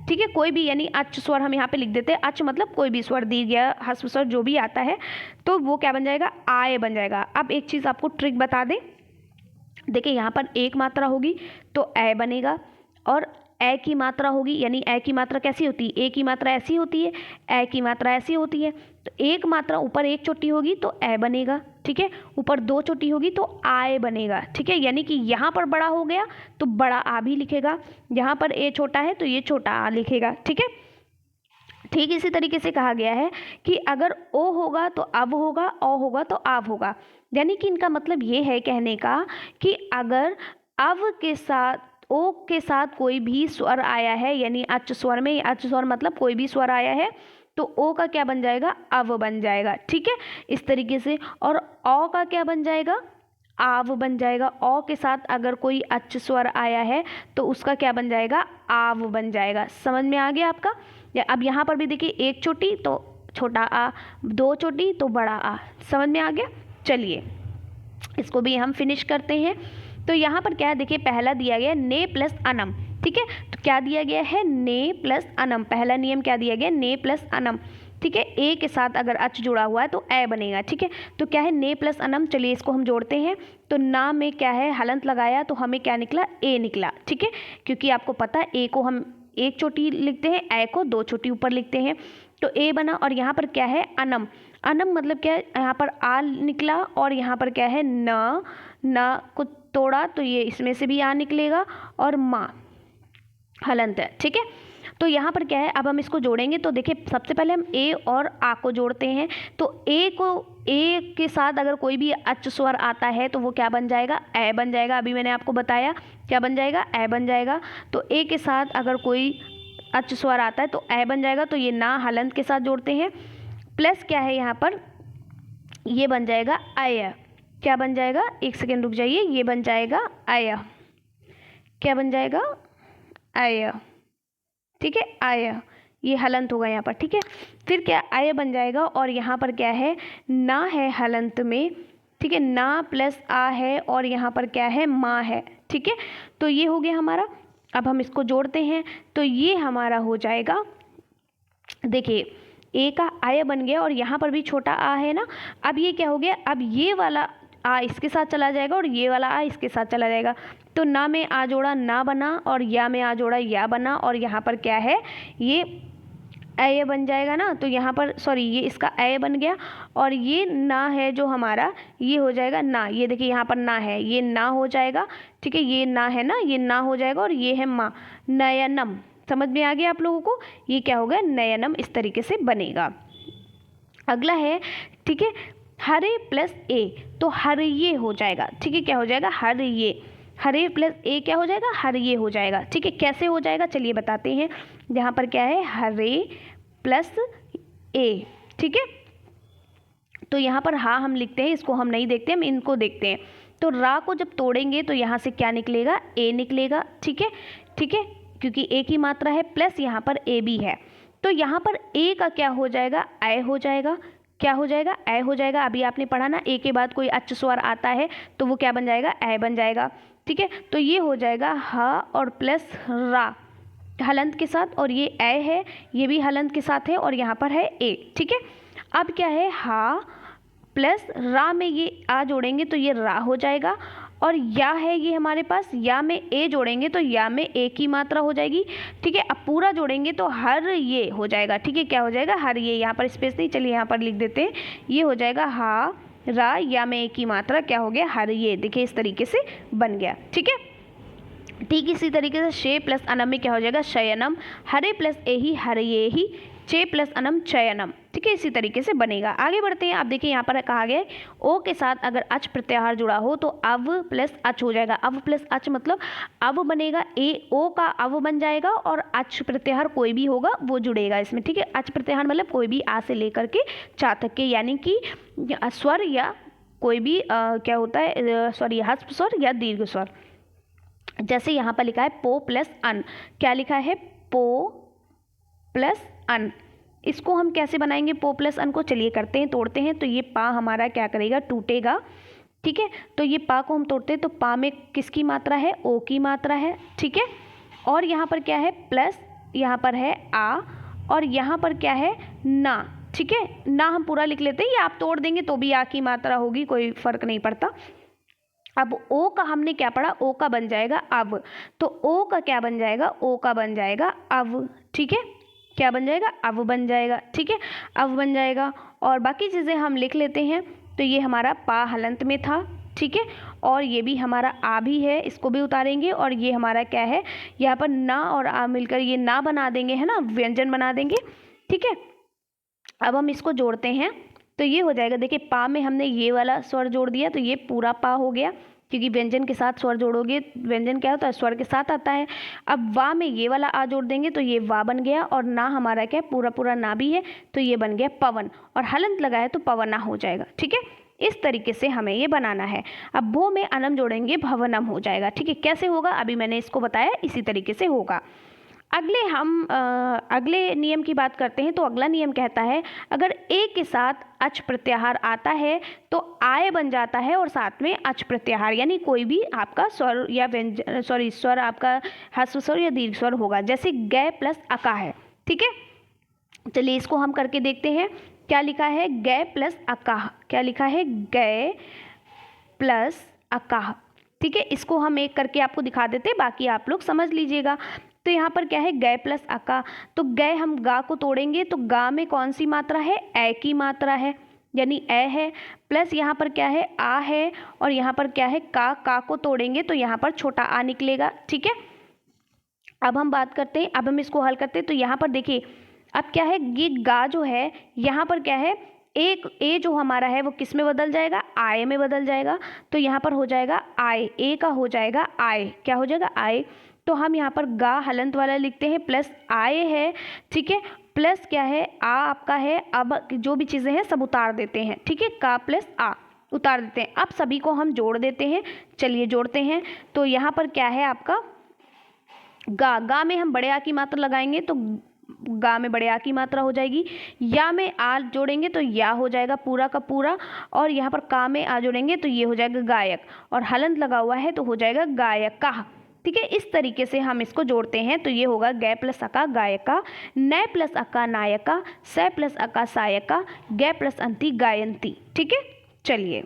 ठीक है, कोई भी, यानी अच स्वर हम यहाँ पे लिख देते हैं। अच मतलब कोई भी स्वर, दीर्घ या ह्रस्व स्वर जो भी आता है, तो वो क्या बन जाएगा? आय बन जाएगा। अब एक चीज़ आपको ट्रिक बता दें, देखिए यहाँ पर एक मात्रा होगी तो ए बनेगा, और ए की मात्रा होगी, यानी ए की मात्रा कैसी होती है? ए की मात्रा ऐसी होती है, ए की मात्रा ऐसी होती है। तो एक मात्रा ऊपर एक चोटी होगी तो ए बनेगा, ठीक है, ऊपर दो चोटी होगी तो आय बनेगा, ठीक है। यानी कि यहाँ पर बड़ा हो गया तो बड़ा आ भी लिखेगा, यहाँ पर ए छोटा है तो ये छोटा आ लिखेगा, ठीक है। ठीक इसी तरीके से कहा गया है कि अगर ओ होगा तो अब होगा, औ होगा तो आव होगा। यानी कि इनका मतलब ये है कहने का कि अगर अव के साथ, ओ के साथ कोई भी स्वर आया है, यानी अच स्वर में, अच स्वर मतलब कोई भी स्वर आया है, तो ओ का क्या बन जाएगा? अव बन जाएगा, ठीक है, इस तरीके से। और औ का क्या बन जाएगा? आव बन जाएगा। औ के साथ अगर कोई अच स्वर आया है तो उसका क्या बन जाएगा? आव बन जाएगा। समझ में आ गया आपका? अब यहाँ पर भी देखिए, एक चोटी तो छोटा आ, दो चोटी तो बड़ा आ। समझ में आ गया? चलिए इसको भी हम फिनिश करते हैं। तो यहाँ पर क्या है, देखिए पहला दिया गया ने प्लस अनम, ठीक है। तो क्या दिया गया है? ने प्लस अनम। पहला नियम क्या दिया गया? ने प्लस अनम, ठीक है। ए के साथ अगर अच जुड़ा हुआ है तो ए बनेगा, ठीक है। तो क्या है? ने प्लस अनम। चलिए इसको हम जोड़ते हैं। तो ना में क्या है? हलंत लगाया तो हमें क्या निकला? ए निकला, ठीक है। क्योंकि आपको पता है ए को हम एक चोटी लिखते हैं, ए को दो चोटी ऊपर लिखते हैं, तो ए बना। और यहाँ पर क्या है? अनम। अनम मतलब क्या है? यहाँ पर आ निकला, और यहाँ पर क्या है? न, न को तोड़ा तो ये इसमें से भी आ निकलेगा, और माँ हलंत है, ठीक है। तो यहाँ पर क्या है? अब हम इसको जोड़ेंगे तो देखिए सबसे पहले हम ए और आ को जोड़ते हैं। तो ए को, ए के साथ अगर कोई भी अच स्वर आता है तो वो क्या बन जाएगा? ए बन जाएगा। अभी मैंने आपको बताया क्या बन जाएगा? ए बन जाएगा। तो ए के साथ अगर कोई अच स्वर आता है तो ए बन जाएगा। तो ये ना हलंत के साथ जोड़ते हैं, प्लस क्या है यहाँ पर? ये बन जाएगा आय। क्या बन जाएगा? एक सेकेंड रुक जाइए, ये बन जाएगा आय। क्या बन जाएगा? आय, ठीक है, आय। ये हलंत होगा यहाँ पर, ठीक है। फिर क्या? आय बन जाएगा। और यहाँ पर क्या है? ना है हलंत में, ठीक है, ना प्लस आ है, और यहाँ पर क्या है? माँ है, ठीक है। तो ये हो गया हमारा। अब हम इसको जोड़ते हैं तो ये हमारा हो जाएगा, देखिए ए का आय बन गया, और यहाँ पर भी छोटा आ है ना। अब ये क्या हो गया? अब ये वाला आ इसके साथ चला जाएगा, और ये वाला आ इसके साथ चला जाएगा। तो ना में आ जोड़ा ना बना, और या में आ जोड़ा या बना, और यहाँ पर क्या है? ये अय बन जाएगा ना। तो यहाँ पर सॉरी, ये इसका अय बन गया, और ये ना है जो हमारा, ये हो जाएगा ना। ये देखिए यहाँ पर ना है, ये ना हो जाएगा, ठीक है। ये ना है ना, ये ना हो जाएगा, और ये है माँ, नयनम। समझ में आ गया आप लोगों को? ये क्या होगा? नयनम। इस तरीके से बनेगा। अगला है, ठीक है, हरे प्लस ए, तो हरिये हो जाएगा, ठीक है। क्या हो जाएगा? हरिये। हरे प्लस ए क्या हो जाएगा? हरिये हो जाएगा, ठीक है। कैसे हो जाएगा चलिए बताते हैं। यहाँ पर क्या है? हरे प्लस ए, ठीक है। तो यहाँ पर हा हम लिखते हैं, इसको हम नहीं देखते, हम इनको देखते हैं। तो रा को जब तोड़ेंगे तो यहाँ से क्या निकलेगा, ए निकलेगा। ठीक है, ठीक है, क्योंकि ए की मात्रा है, प्लस यहाँ पर ए भी है। तो यहाँ पर ए का क्या हो जाएगा, ए हो जाएगा। क्या हो जाएगा, ए हो जाएगा। अभी आपने पढ़ा ना, ए के बाद कोई अच स्वर आता है तो वो क्या बन जाएगा, ए बन जाएगा। ठीक है, तो ये हो जाएगा हा और प्लस रा हलंत के साथ, और ये ए है, ये भी हलंत के साथ है, और यहाँ पर है ए। ठीक है, अब क्या है, हा प्लस रा में ये आ जोड़ेंगे तो ये रा हो जाएगा, और या है ये हमारे पास, या में ए जोड़ेंगे तो या में ए की मात्रा हो जाएगी। ठीक है, अब पूरा जोड़ेंगे तो हर ये हो जाएगा। ठीक है, क्या हो जाएगा, हर ये। यहाँ पर स्पेस नहीं, चलिए यहाँ पर लिख देते हैं, ये हो जाएगा हा रा या में ए की मात्रा क्या हो गया, हर ये। देखिए इस तरीके से बन गया। ठीक है, ठीक इसी तरीके से शे प्लस अनम में क्या हो जाएगा, शयनम। हरे प्लस ए ही हर ये ही, चे प्लस अनम चयनम। ठीक है, इसी तरीके से बनेगा। आगे बढ़ते हैं। आप देखिए यहाँ पर कहा गया है ओ के साथ अगर अच प्रत्याहार जुड़ा हो तो अव प्लस अच हो जाएगा। अव प्लस अच मतलब अव बनेगा, ए ओ का अव बन जाएगा, और अच प्रत्याहार कोई भी होगा वो जुड़ेगा इसमें। ठीक है, अच प्रत्याहार मतलब कोई भी आ से लेकर के चा तक के, यानी कि स्वर या कोई भी क्या होता है, सॉरी हस्व स्वर या दीर्घ स्वर। जैसे यहाँ पर लिखा है पो प्लस अन, क्या लिखा है, पो प्लस अन। इसको हम कैसे बनाएंगे पो प्लस अन को, चलिए करते हैं, तोड़ते हैं। तो ये पा हमारा क्या करेगा, टूटेगा। ठीक है, तो ये पा को हम तोड़ते हैं तो पा में किसकी मात्रा है, ओ की मात्रा है। ठीक है, और यहाँ पर क्या है, प्लस यहाँ पर है आ, और यहाँ पर क्या है, ना। ठीक है, ना हम पूरा लिख लेते हैं, या आप तोड़ देंगे तो भी आ की मात्रा होगी, कोई फर्क नहीं पड़ता। अब ओ का हमने क्या पढ़ा, ओ का बन जाएगा अब, तो ओ का क्या बन जाएगा, ओ का बन जाएगा अब। ठीक है, क्या बन जाएगा, अब बन जाएगा। ठीक है, अब बन जाएगा, और बाकी चीज़ें हम लिख लेते हैं। तो ये हमारा पा हलंत में था। ठीक है, और ये भी हमारा आ भी है, इसको भी उतारेंगे, और ये हमारा क्या है, यहाँ पर ना और आ मिलकर ये ना बना देंगे, है ना, व्यंजन बना देंगे। ठीक है, अब हम इसको जोड़ते हैं तो ये हो जाएगा। देखिए पा में हमने ये वाला स्वर जोड़ दिया तो ये पूरा पा हो गया, क्योंकि व्यंजन के साथ स्वर जोड़ोगे, व्यंजन क्या होता है, स्वर के साथ आता है। अब वा में ये वाला आ जोड़ देंगे तो ये वा बन गया, और ना हमारा क्या पूरा पूरा ना भी है तो ये बन गया पवन, और हलंत लगाए तो पवना हो जाएगा। ठीक है, इस तरीके से हमें ये बनाना है। अब भो में अनम जोड़ेंगे, भवनम हो जाएगा। ठीक है, कैसे होगा अभी मैंने इसको बताया, इसी तरीके से होगा। अगले नियम की बात करते हैं। तो अगला नियम कहता है अगर ए के साथ अच प्रत्याहार आता है तो आय बन जाता है, और साथ में अच प्रत्याहार, यानी कोई भी आपका स्वर या व्यंजन, सॉरी स्वर आपका ह्रस्व स्वर या दीर्घ स्वर होगा। जैसे गय प्लस अका है। ठीक है, चलिए इसको हम करके देखते हैं। क्या लिखा है, गय प्लस अकाह। क्या लिखा है, गय प्लस अकाह। ठीक है, इसको हम एक करके आपको दिखा देते हैं, बाकी आप लोग समझ लीजिएगा। तो यहाँ पर क्या है, गय प्लस अका। तो गय हम गा को तोड़ेंगे तो गा में कौन सी मात्रा है, ए की मात्रा है, यानी ए है, प्लस यहाँ पर क्या है, आ है, और यहाँ पर क्या है, का को तोड़ेंगे तो यहाँ पर छोटा आ निकलेगा। ठीक है, अब हम बात करते हैं, अब हम इसको हल करते हैं। तो यहाँ पर देखिए अब क्या है, ये गा जो है यहाँ पर क्या है, एक ए जो हमारा है वो किस में बदल जाएगा, आय में बदल जाएगा। तो यहाँ पर हो जाएगा आय, ए का हो जाएगा आय। क्या हो जाएगा, आय। तो हम यहाँ पर गा हलंत वाला लिखते हैं, प्लस आय है। ठीक है, प्लस क्या है, आ आपका है। अब जो भी चीज़ें हैं सब उतार देते हैं। ठीक है, का प्लस आ उतार देते हैं। अब सभी को हम जोड़ देते हैं, चलिए जोड़ते हैं। तो यहाँ पर क्या है आपका गा में हम बड़े आ की मात्रा लगाएंगे तो गा में बड़े आ की मात्रा हो जाएगी। या में आ जोड़ेंगे तो या हो जाएगा पूरा का पूरा, और यहाँ पर का में आ जोड़ेंगे तो ये हो जाएगा गायक, और हलंत लगा हुआ है तो हो जाएगा गायका। ठीक है, इस तरीके से हम इसको जोड़ते हैं। तो ये होगा गय प्लस अका गायका, नय प्लस अका नायका, स प्लस अका सायका, गय प्लस अंति गायंती। ठीक है, चलिए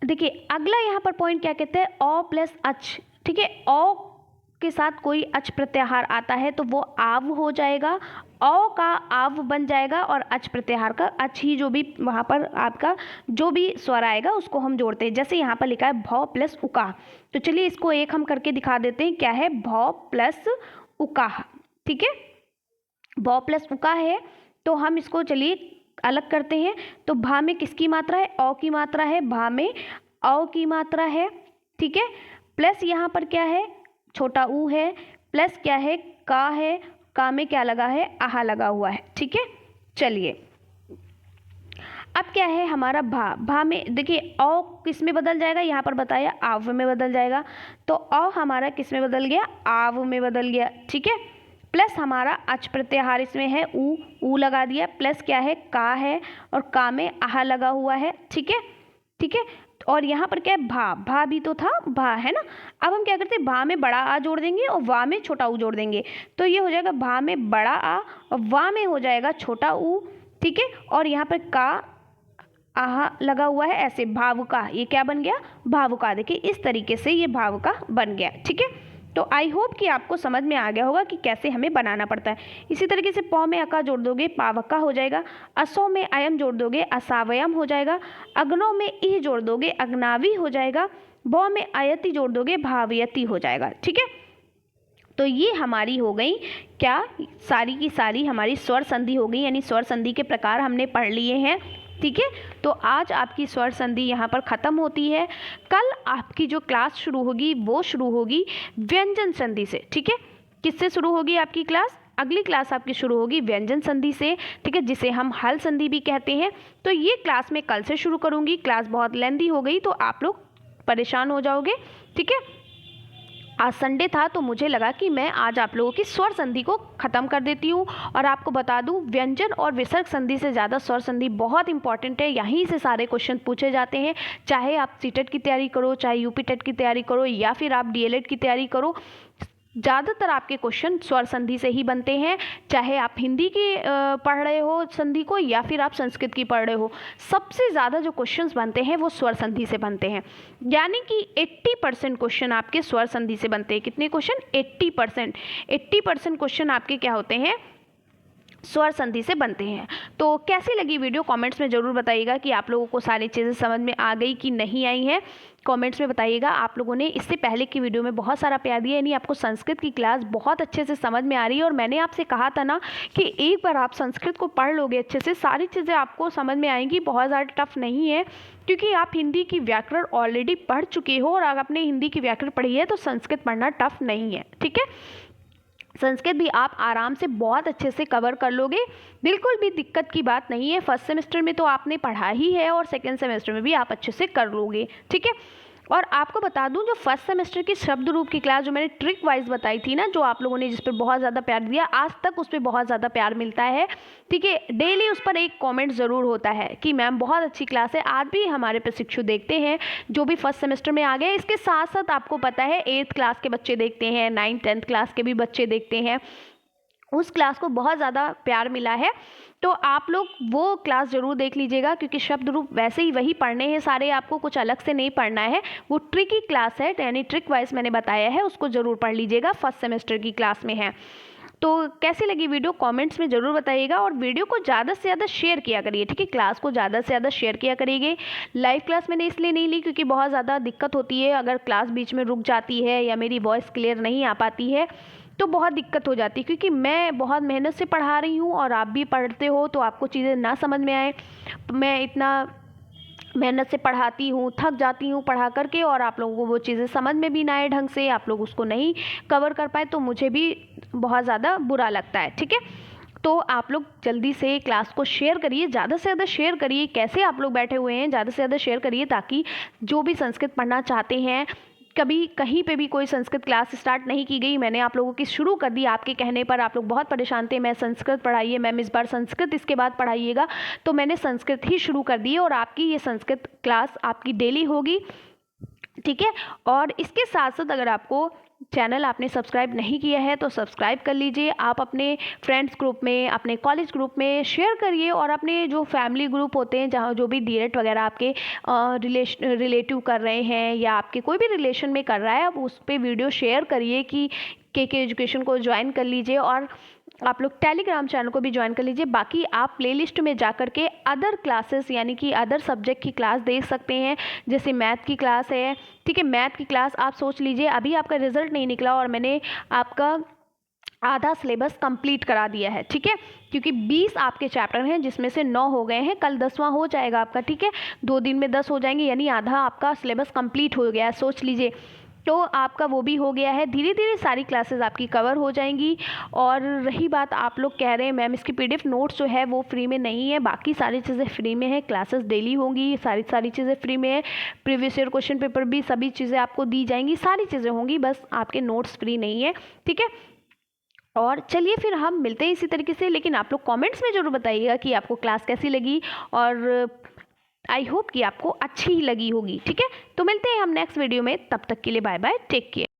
देखिए अगला यहाँ पर पॉइंट क्या कहते हैं, औ प्लस अच। ठीक है, औ के साथ कोई अच प्रत्याहार आता है तो वो आव हो जाएगा, औ का आव बन जाएगा, और अच प्रत्याहार का अच ही जो भी वहाँ पर आपका जो भी स्वर आएगा उसको हम जोड़ते हैं। जैसे यहाँ पर लिखा है भौ प्लस उकाह। तो चलिए इसको एक हम करके दिखा देते हैं। क्या है, भौ प्लस उकाह। ठीक है, भौ प्लस उकाह है। तो हम इसको चलिए अलग करते हैं। तो भा में किसकी मात्रा है, औ की मात्रा है, भा में औ की मात्रा है। ठीक है, प्लस यहाँ पर क्या है, छोटा ऊ है, प्लस क्या है, का है, का में क्या लगा है, आहा लगा हुआ है। ठीक है, चलिए अब क्या है हमारा भा। भा में देखिए औ किस में बदल जाएगा, यहाँ पर बताया आव में बदल जाएगा, तो औ हमारा किस में बदल गया, आव में बदल गया। ठीक है, प्लस हमारा अच प्रत्याहार इसमें है, ऊ लगा दिया, प्लस क्या है, का है और का में आहा लगा हुआ है। ठीक है, ठीक है, और यहाँ पर क्या है, भा। भा भी तो था, भा है ना। अब हम क्या करते हैं, भा में बड़ा आ जोड़ देंगे और वा में छोटा ऊ जोड़ देंगे, तो ये हो जाएगा भा में बड़ा आ और वा में हो जाएगा छोटा ऊ। ठीक है, और यहाँ पर का आहा लगा हुआ है, ऐसे भावुका, ये क्या बन गया, भावुका। देखिए इस तरीके से ये भावुका बन गया। ठीक है, तो आई होप कि आपको समझ में आ गया होगा कि कैसे हमें बनाना पड़ता है। इसी तरीके से पौ में अका जोड़ दोगे, पावका हो जाएगा। असो में अयम जोड़ दोगे, असावयम हो जाएगा। अग्नो में इह जोड़ दोगे, अग्नावी हो जाएगा। बौ में अयति जोड़ दोगे, भावयति हो जाएगा। ठीक है, तो ये हमारी हो गई क्या, सारी की सारी हमारी स्वर संधि हो गई, यानी स्वर संधि के प्रकार हमने पढ़ लिए हैं। ठीक है, तो आज आपकी स्वर संधि यहाँ पर ख़त्म होती है। कल आपकी जो क्लास शुरू होगी वो शुरू होगी व्यंजन संधि से। ठीक है, किससे शुरू होगी आपकी क्लास, अगली क्लास आपकी शुरू होगी व्यंजन संधि से। ठीक है, जिसे हम हल संधि भी कहते हैं। तो ये क्लास मैं कल से शुरू करूँगी। क्लास बहुत लेंथी हो गई तो आप लोग परेशान हो जाओगे। ठीक है, आज संडे था तो मुझे लगा कि मैं आज आप लोगों की स्वर संधि को ख़त्म कर देती हूँ। और आपको बता दूँ, व्यंजन और विसर्ग संधि से ज़्यादा स्वर संधि बहुत इंपॉर्टेंट है। यहीं से सारे क्वेश्चन पूछे जाते हैं, चाहे आप सीटेट की तैयारी करो, चाहे यूपी टेट की तैयारी करो, या फिर आप डीएलएड की तैयारी करो। ज़्यादातर आपके क्वेश्चन स्वर संधि से ही बनते हैं, चाहे आप हिंदी की पढ़ रहे हो संधि को, या फिर आप संस्कृत की पढ़ रहे हो। सबसे ज़्यादा जो क्वेश्चंस बनते हैं वो स्वर संधि से बनते हैं, यानी कि 80% क्वेश्चन आपके स्वर संधि से बनते हैं। कितने क्वेश्चन, 80% क्वेश्चन आपके क्या होते हैं, स्वर संधि से बनते हैं। तो कैसी लगी वीडियो कमेंट्स में ज़रूर बताइएगा कि आप लोगों को सारी चीज़ें समझ में आ गई कि नहीं आई हैं। कमेंट्स में बताइएगा। आप लोगों ने इससे पहले की वीडियो में बहुत सारा प्यार दिया, यानी आपको संस्कृत की क्लास बहुत अच्छे से समझ में आ रही है। और मैंने आपसे कहा था ना कि एक बार आप संस्कृत को पढ़ लोगे अच्छे से, सारी चीज़ें आपको समझ में आएंगी। बहुत ज़्यादा टफ नहीं है, क्योंकि आप हिंदी की व्याकरण ऑलरेडी पढ़ चुके हो, और अगर आपने हिंदी की व्याकरण पढ़ी है तो संस्कृत पढ़ना टफ नहीं है। ठीक है, संस्कृत भी आप आराम से बहुत अच्छे से कवर कर लोगे, बिल्कुल भी दिक्कत की बात नहीं है। फर्स्ट सेमेस्टर में तो आपने पढ़ा ही है, और सेकंड सेमेस्टर में भी आप अच्छे से कर लोगे। ठीक है, और आपको बता दूं, जो फर्स्ट सेमेस्टर की शब्द रूप की क्लास जो मैंने ट्रिक वाइज बताई थी ना, जो आप लोगों ने जिस पर बहुत ज़्यादा प्यार दिया, आज तक उस पर बहुत ज़्यादा प्यार मिलता है। ठीक है, डेली उस पर एक कमेंट ज़रूर होता है कि मैम बहुत अच्छी क्लास है। आज भी हमारे प्रशिक्षु देखते हैं जो भी फर्स्ट सेमेस्टर में आ गए। इसके साथ साथ आपको पता है 8th क्लास के बच्चे देखते हैं, 9th 10th क्लास के भी बच्चे देखते हैं। उस क्लास को बहुत ज़्यादा प्यार मिला है, तो आप लोग वो क्लास ज़रूर देख लीजिएगा, क्योंकि शब्द रूप वैसे ही वही पढ़ने हैं सारे, आपको कुछ अलग से नहीं पढ़ना है। वो ट्रिकी क्लास है, यानी ट्रिक वाइज मैंने बताया है, उसको ज़रूर पढ़ लीजिएगा, फर्स्ट सेमेस्टर की क्लास में है। तो कैसी लगी वीडियो कमेंट्स में ज़रूर बताइएगा, और वीडियो को ज़्यादा से ज़्यादा शेयर किया करिए। ठीक है, क्लास को ज़्यादा से ज़्यादा शेयर किया करिए। लाइव क्लास मैंने इसलिए नहीं ली क्योंकि बहुत ज़्यादा दिक्कत होती है, अगर क्लास बीच में रुक जाती है या मेरी वॉइस क्लियर नहीं आ पाती है तो बहुत दिक्कत हो जाती है, क्योंकि मैं बहुत मेहनत से पढ़ा रही हूँ और आप भी पढ़ते हो, तो आपको चीज़ें ना समझ में आए, मैं इतना मेहनत से पढ़ाती हूँ, थक जाती हूँ पढ़ा करके, और आप लोगों को वो चीज़ें समझ में भी ना आए ढंग से, आप लोग उसको नहीं कवर कर पाए, तो मुझे भी बहुत ज़्यादा बुरा लगता है। ठीक है, तो आप लोग जल्दी से क्लास को शेयर करिए, ज़्यादा से ज़्यादा शेयर करिए। कैसे आप लोग बैठे हुए हैं, ज़्यादा से ज़्यादा शेयर करिए, ताकि जो भी संस्कृत पढ़ना चाहते हैं, कभी कहीं पे भी कोई संस्कृत क्लास स्टार्ट नहीं की गई, मैंने आप लोगों की शुरू कर दी आपके कहने पर। आप लोग बहुत परेशान थे, मैं संस्कृत पढ़ाइए मैम, इस बार संस्कृत इसके बाद पढ़ाइएगा, तो मैंने संस्कृत ही शुरू कर दी है, और आपकी ये संस्कृत क्लास आपकी डेली होगी। ठीक है, और इसके साथ साथ अगर आपको चैनल आपने सब्सक्राइब नहीं किया है तो सब्सक्राइब कर लीजिए। आप अपने फ्रेंड्स ग्रुप में, अपने कॉलेज ग्रुप में शेयर करिए, और अपने जो फैमिली ग्रुप होते हैं, जहाँ जो भी डीएलएड वगैरह आपके रिलेटिव कर रहे हैं, या आपके कोई भी रिलेशन में कर रहा है, आप उस पर वीडियो शेयर करिए कि के एजुकेशन को ज्वाइन कर लीजिए। और आप लोग टेलीग्राम चैनल को भी ज्वाइन कर लीजिए। बाकी आप प्लेलिस्ट में जा कर के अदर क्लासेस, यानी कि अदर सब्जेक्ट की क्लास देख सकते हैं, जैसे मैथ की क्लास है। ठीक है, मैथ की क्लास आप सोच लीजिए, अभी आपका रिजल्ट नहीं निकला और मैंने आपका आधा सिलेबस कंप्लीट करा दिया है। ठीक है, क्योंकि 20 आपके चैप्टर हैं, जिसमें से 9 हो गए हैं, कल 10वां हो जाएगा आपका। ठीक है, 2 दिन में 10 हो जाएंगे, यानी आधा आपका सिलेबस कंप्लीट हो गया है, सोच लीजिए। तो आपका वो भी हो गया है। धीरे धीरे सारी क्लासेस आपकी कवर हो जाएंगी। और रही बात, आप लोग कह रहे हैं मैम इसकी पीडीएफ नोट्स जो है वो फ्री में नहीं है, बाकी सारी चीज़ें फ्री में है, क्लासेस डेली होंगी, सारी चीज़ें फ्री में है, प्रीवियस ईयर क्वेश्चन पेपर भी सभी चीज़ें आपको दी जाएंगी, सारी चीज़ें होंगी, बस आपके नोट्स फ्री नहीं है, ठीक है। और चलिए फिर हम मिलते हैं इसी तरीके से, लेकिन आप लोग कमेंट्स में ज़रूर बताइएगा कि आपको क्लास कैसी लगी, और आई होप कि आपको अच्छी ही लगी होगी, ठीक है। तो मिलते हैं हम नेक्स्ट वीडियो में, तब तक के लिए बाय बाय, टेक केयर।